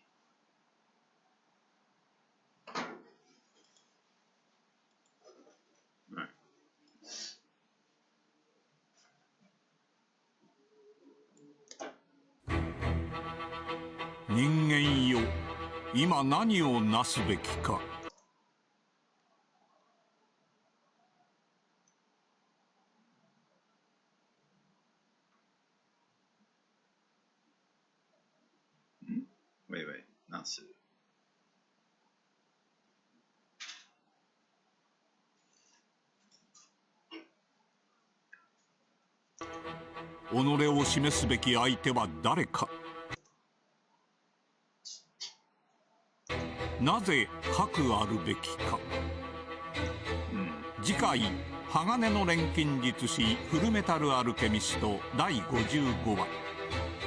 Alright. 人間よ、今何をなすべきか。Wait, Natsu. 己を示すべき相手は誰か。なぜ核あるべきか。次回鋼の錬金術師フルメタルアルケミスト第55話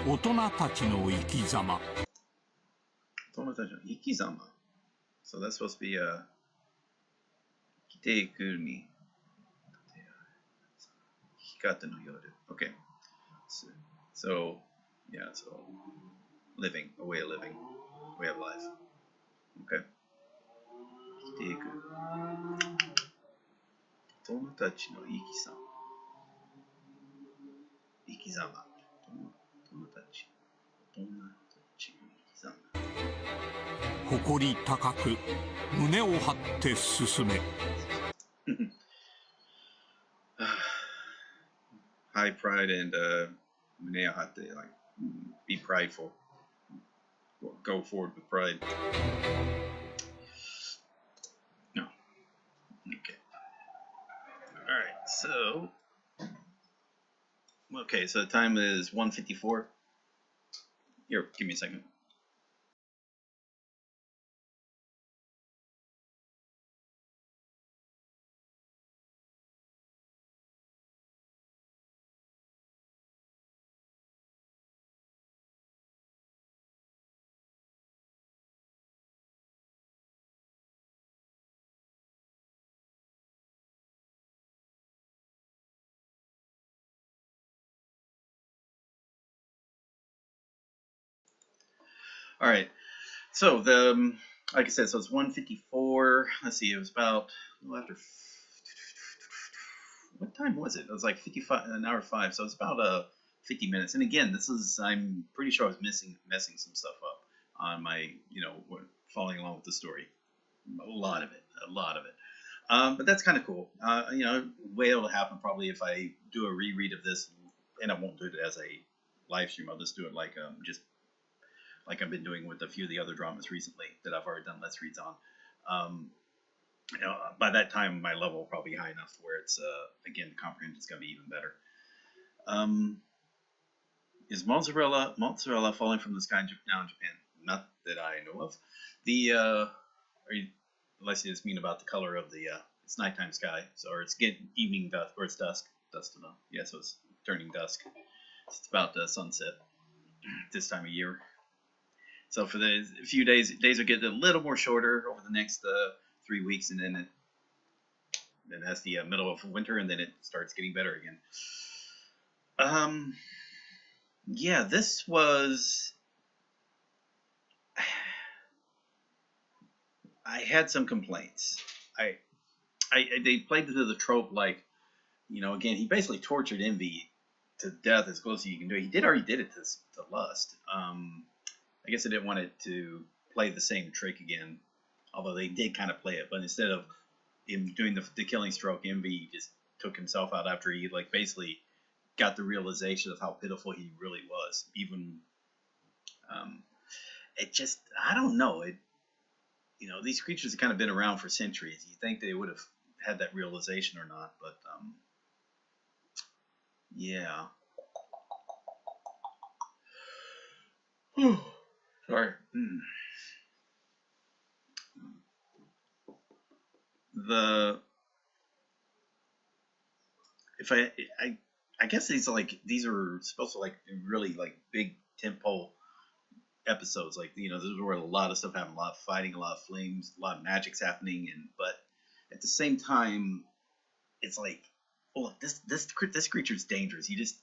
大人たちの生き様。大人たちの生き様。So that's supposed to be Kiteikuni. Hikate no yoru. Okay. So yeah, so living, a way of living, way of life. Okay. 生きていく。大人たちの生き様。生き様。大人たち。大人たちの生き様。誇り高く胸を張って進め。High pride and 胸を張って like be prideful. Go forward with pride. No. Okay. All right. So. Okay. So the time is 1:54. Here, give me a second. All right, so like I said, so it's 1:54. Let's see, it was about a little after. What time was it? It was like 55, an hour 5. So it's about 50 minutes. And again, I'm pretty sure I was messing some stuff up on my, following along with the story. A lot of it. But that's kind of cool. Way it'll happen probably if I do a reread of this, and I won't do it as a live stream. I'll just do it like just like I've been doing with a few of the other dramas recently that I've already done Let's Reads on. By that time, my level will probably be high enough where it's, again, the comprehension is going to be even better. Is mozzarella falling from the sky now in Japan? Not that I know of. Unless you just mean about the color of the, it's nighttime sky, or it's getting evening dusk, or it's dusk enough. Yeah, so it's turning dusk. It's about sunset this time of year. So for the few days are getting a little more shorter over the next 3 weeks, and then that's the middle of winter, and then it starts getting better again. Yeah, this was. I had some complaints. They played to the trope like you know, again, he basically tortured Envy to death as close as you can do it. He already did it to Lust. I guess I didn't want it to play the same trick again, although they did kind of play it. But instead of him doing the killing stroke, Envy just took himself out after he like basically got the realization of how pitiful he really was. Even it just, I don't know, it, you know, these creatures have kind of been around for centuries. You think they would have had that realization or not, but yeah. Sorry. I guess these are supposed to like really like big tentpole episodes. Like, you know, this is where a lot of stuff happened, a lot of fighting, a lot of flames, a lot of magic's happening, and but at the same time, it's like, well, this creature's dangerous. You just,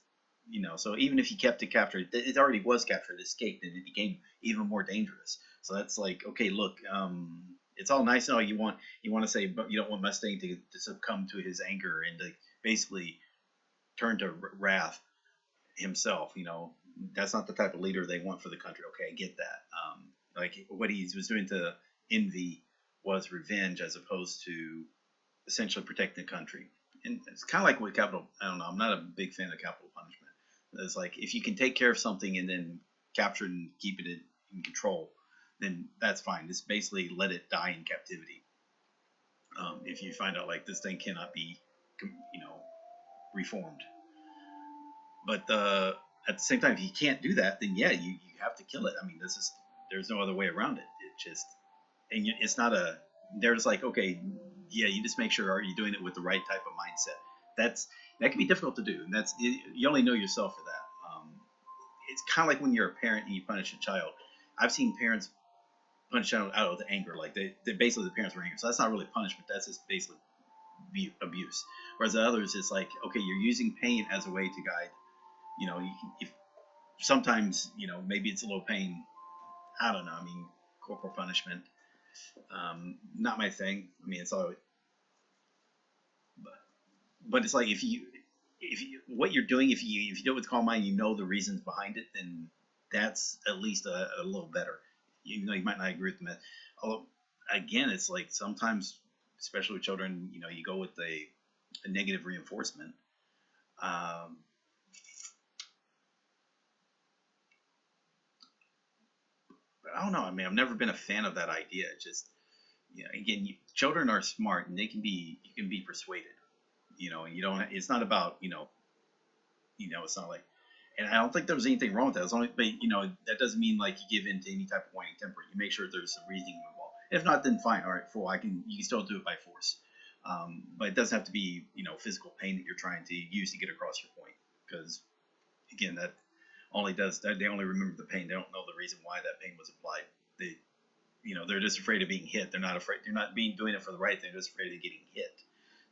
you know, so even if you kept it captured, it already was captured, it escaped, and it became even more dangerous. So that's like, okay, look, it's all nice and all you want to say, but you don't want Mustang to succumb to his anger and to basically turn to wrath himself. You know, that's not the type of leader they want for the country. Okay, I get that. Like what he was doing to Envy was revenge as opposed to essentially protecting the country. And it's kind of like with capital. I don't know. I'm not a big fan of capital punishment. It's like if you can take care of something and then capture it and keep it in control, then that's fine. Just basically let it die in captivity. If you find out like this thing cannot be, you know, reformed. But at the same time, if you can't do that, then yeah, you have to kill it. I mean, there's no other way around it. It just, and it's not a. There's like, okay, yeah, you just make sure, are you doing it with the right type of mindset? That can be difficult to do, and you only know yourself for that. It's kind of like when you're a parent and you punish a child. I've seen parents punish a child out of anger, like they basically the parents were angry, so that's not really punishment. That's just basically abuse. Whereas the others, it's like, okay, you're using pain as a way to guide. You know, if sometimes, you know, maybe it's a little pain. I don't know. I mean, corporal punishment, not my thing. I mean, it's all. But it's like if you what you're doing, if you do it with calm mind, you know the reasons behind it, then that's at least a little better. You know, you might not agree with them. Although, again, it's like sometimes, especially with children, you know, you go with a negative reinforcement. I don't know. I mean, I've never been a fan of that idea. It's just, you know, again, children are smart and you can be persuaded. You know, and you don't. It's not about, you know, it's not like, and I don't think there was anything wrong with that. It's only, but you know, that doesn't mean like you give in to any type of whining temper. You make sure there's some reasoning involved. If not, then fine. All right, you can still do it by force. But it doesn't have to be, you know, physical pain that you're trying to use to get across your point. Because again, that only does that. They only remember the pain. They don't know the reason why that pain was applied. They, you know, they're just afraid of being hit. They're not afraid. They're not doing it for the right thing. They're just afraid of getting hit.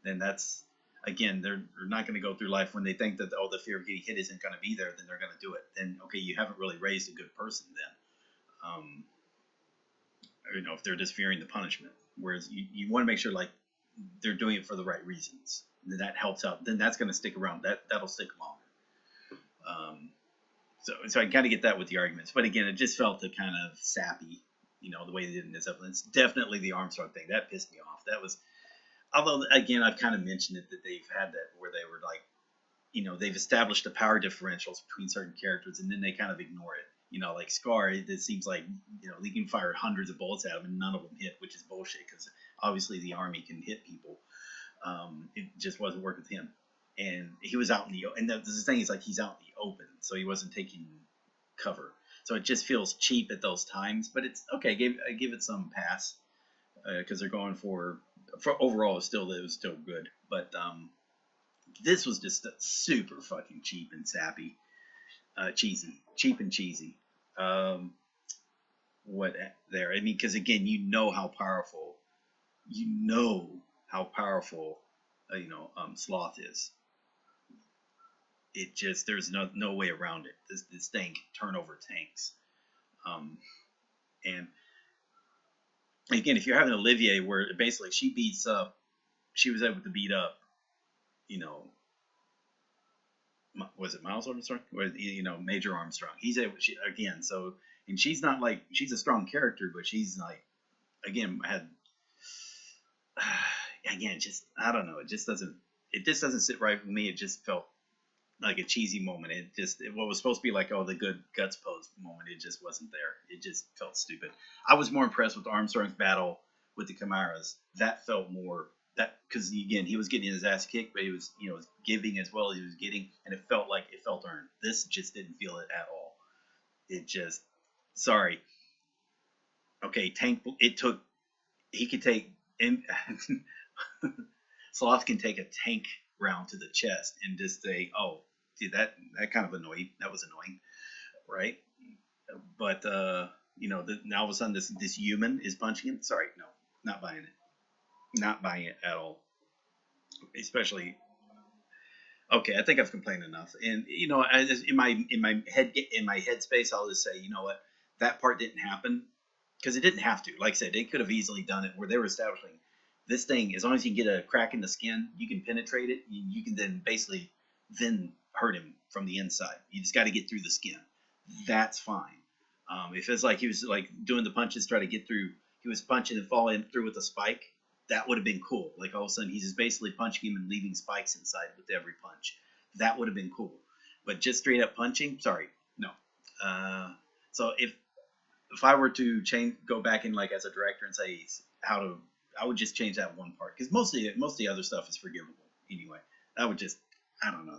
Then that's, again, they're not going to go through life when they think that, oh, the fear of getting hit isn't going to be there, then they're going to do it. Then, okay, you haven't really raised a good person then. You know, if they're just fearing the punishment. Whereas you want to make sure, like, they're doing it for the right reasons. And then that helps out. Then that's going to stick around. That'll stick longer. So I kind of get that with the arguments. But again, it just felt kind of sappy, you know, the way they did in this episode. It's definitely the Armstrong thing. That pissed me off. That was... Although, again, I've kind of mentioned it, that they've had that where they were like, you know, they've established the power differentials between certain characters, and then they kind of ignore it. You know, like Scar, it seems like, you know, they can fire hundreds of bullets at him and none of them hit, which is bullshit because obviously the army can hit people. It just wasn't working with him. And he was out in the, and the thing is, like, he's out in the open, so he wasn't taking cover. So it just feels cheap at those times, but it's okay. I give it some pass because they're going for overall it was still good, but this was just super fucking cheap and sappy, cheap and cheesy. What there? I mean, because again, you know how powerful Sloth is. It just, there's no way around it. This thing can turn over tanks, and again, if you're having Olivier, where basically she was able to beat up, you know, was it Miles Armstrong? Or, you know, Major Armstrong. He's able, again, so, and she's not like, she's a strong character, but she's like, again, again, just, I don't know, it just doesn't sit right with me. It just felt like a cheesy moment. What was supposed to be like, oh, the good guts pose moment, it just wasn't there. It just felt stupid. I was more impressed with Armstrong's battle with the Chimeras. That felt more, because again, he was getting his ass kicked, but he was, you know, giving as well as he was getting, and it felt earned. This just didn't feel it at all. It just, sorry. Okay, he could take, Sloth can take a tank round to the chest and just say, oh, dude, that kind of annoyed. That was annoying, right? But you know, now all of a sudden this human is punching him. Sorry, no, not buying it. Not buying it at all. Especially, okay, I think I've complained enough. And you know, in my head space, I'll just say, you know what, that part didn't happen because it didn't have to. Like I said, they could have easily done it where they were establishing this thing. As long as you can get a crack in the skin, you can penetrate it. You can then basically hurt him from the inside. You just got to get through the skin. That's fine. If it's like he was like doing the punches, try to get through, he was punching and falling through with a spike, that would have been cool. Like all of a sudden he's just basically punching him and leaving spikes inside with every punch. That would have been cool. But just straight up punching, sorry, no. So if I were to go back in like as a director and say I would just change that one part, because most of the other stuff is forgivable anyway. I don't know.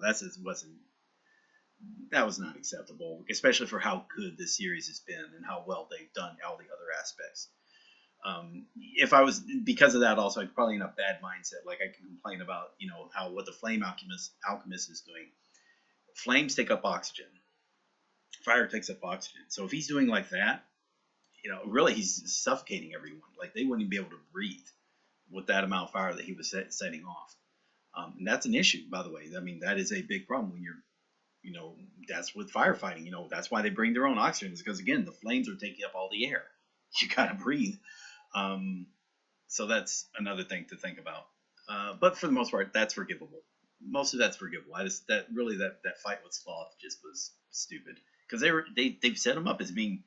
That was not acceptable, especially for how good this series has been and how well they've done all the other aspects. If I was, because of that, also I'd probably in a bad mindset. Like I can complain about, you know, what the flame alchemist is doing. Flames take up oxygen. Fire takes up oxygen. So if he's doing like that, you know, really he's suffocating everyone. Like they wouldn't even be able to breathe with that amount of fire that he was setting off. And that's an issue, by the way. I mean, that is a big problem when you're, you know, that's with firefighting. You know, that's why they bring their own oxygen, because again, the flames are taking up all the air. You gotta breathe. So that's another thing to think about. But for the most part, that's forgivable. Most of that's forgivable. That fight with Sloth just was stupid, because they've set him up as being.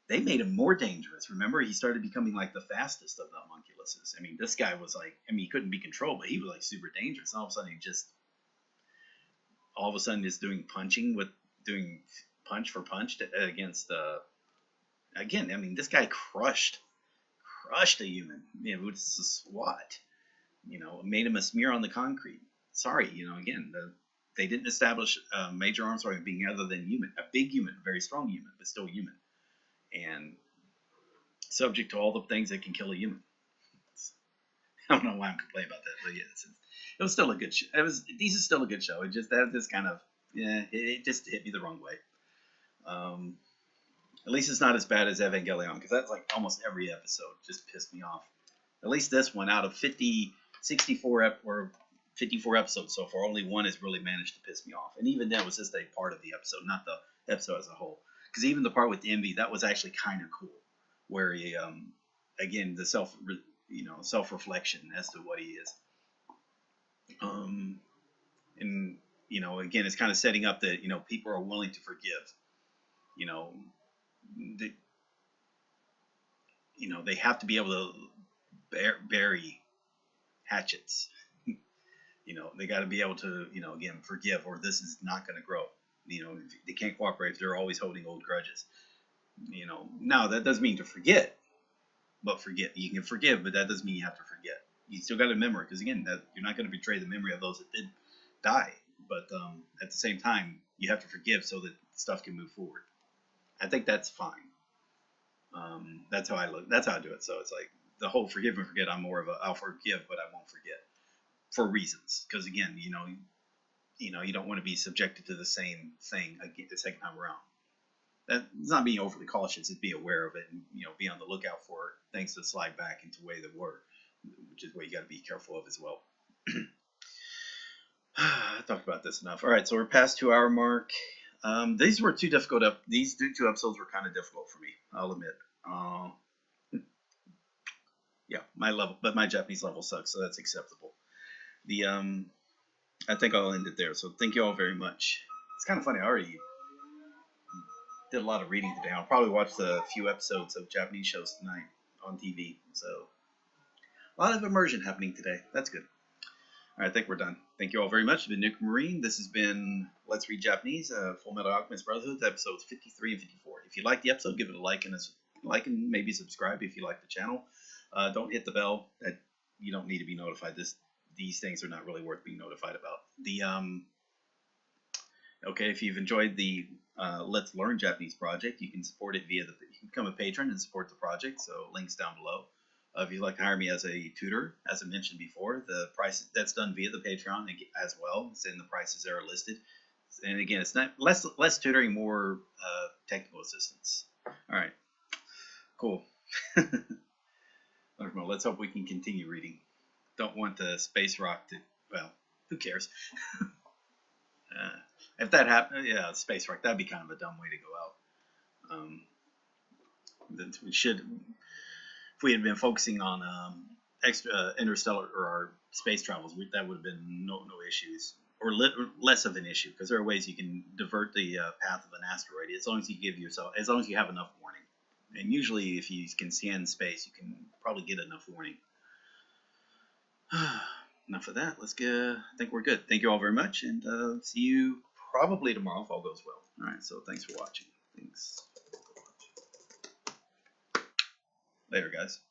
They made him more dangerous. Remember, he started becoming like the fastest of the homunculuses. I mean, this guy was like, I mean, he couldn't be controlled, but he was like super dangerous. And all of a sudden he's doing punch for punch against, again, I mean, this guy crushed a human, you know, with a SWAT, you know, made him a smear on the concrete. Sorry, you know, again, they didn't establish Major Armstrong being other than human, a big human, a very strong human, but still human. And subject to all the things that can kill a human. I don't know why I'm complaining about that, but yeah, it was still a good show. This is still a good show. It just had this kind of, it just hit me the wrong way. At least it's not as bad as Evangelion, because that's like almost every episode just pissed me off. At least this one, out of 54 episodes so far, only one has really managed to piss me off. And even that was just a part of the episode, not the episode as a whole. Because even the part with Envy, that was actually kind of cool, where he, again, the self-reflection as to what he is. And, you know, again, it's kind of setting up that, you know, people are willing to forgive. You know, they have to be able to bury hatchets. You know, they got to be able to, you know, again, forgive, or this is not going to grow. You know, they can't cooperate if they're always holding old grudges. You know, now that doesn't mean to forget, but you can forgive, but that doesn't mean you have to forget. You still got to remember, because again, that you're not going to betray the memory of those that did die. But at the same time, you have to forgive so that stuff can move forward. I think that's fine. That's how I look. That's how I do it. So it's like the whole forgive and forget. I'm more of I'll forgive, but I won't forget for reasons. Because again, you don't want to be subjected to the same thing again the second time around. That's not being overly cautious. It's be aware of it and, you know, be on the lookout for things to slide back into the way they were, which is what you got to be careful of as well. I talked about this enough. All right, so we're past 2 hour mark. These were too difficult. These two episodes were kind of difficult for me, I'll admit. Yeah, my Japanese level sucks, so that's acceptable. I think I'll end it there. So thank you all very much. It's kind of funny. I already did a lot of reading today. I'll probably watch a few episodes of Japanese shows tonight on TV. So a lot of immersion happening today. That's good. All right, I think we're done. Thank you all very much. It's been Nuke Marine. This has been Let's Read Japanese, Fullmetal Alchemist Brotherhood, episodes 53 and 54. If you like the episode, give it a like and maybe subscribe if you like the channel. Don't hit the bell. That you don't need to be notified. These things are not really worth being notified about. Okay, if you've enjoyed the Let's Learn Japanese project, you can support it via you can become a patron and support the project. So links down below. If you'd like to hire me as a tutor, as I mentioned before, the price that's done via the Patreon as well. It's in the prices that are listed. And again, it's not less tutoring, more technical assistance. All right, cool. Let's hope we can continue reading. Don't want the space rock to. Well, who cares? If that happened, yeah, space rock. That'd be kind of a dumb way to go out. Then we should. If we had been focusing on extra interstellar or our space travels, that would have been no issues, or less of an issue, because there are ways you can divert the path of an asteroid as long as you have enough warning. And usually, if you can scan space, you can probably get enough warning. Enough of that. I think we're good. Thank you all very much, and see you probably tomorrow if all goes well. All right. So thanks for watching. Thanks. Later, guys.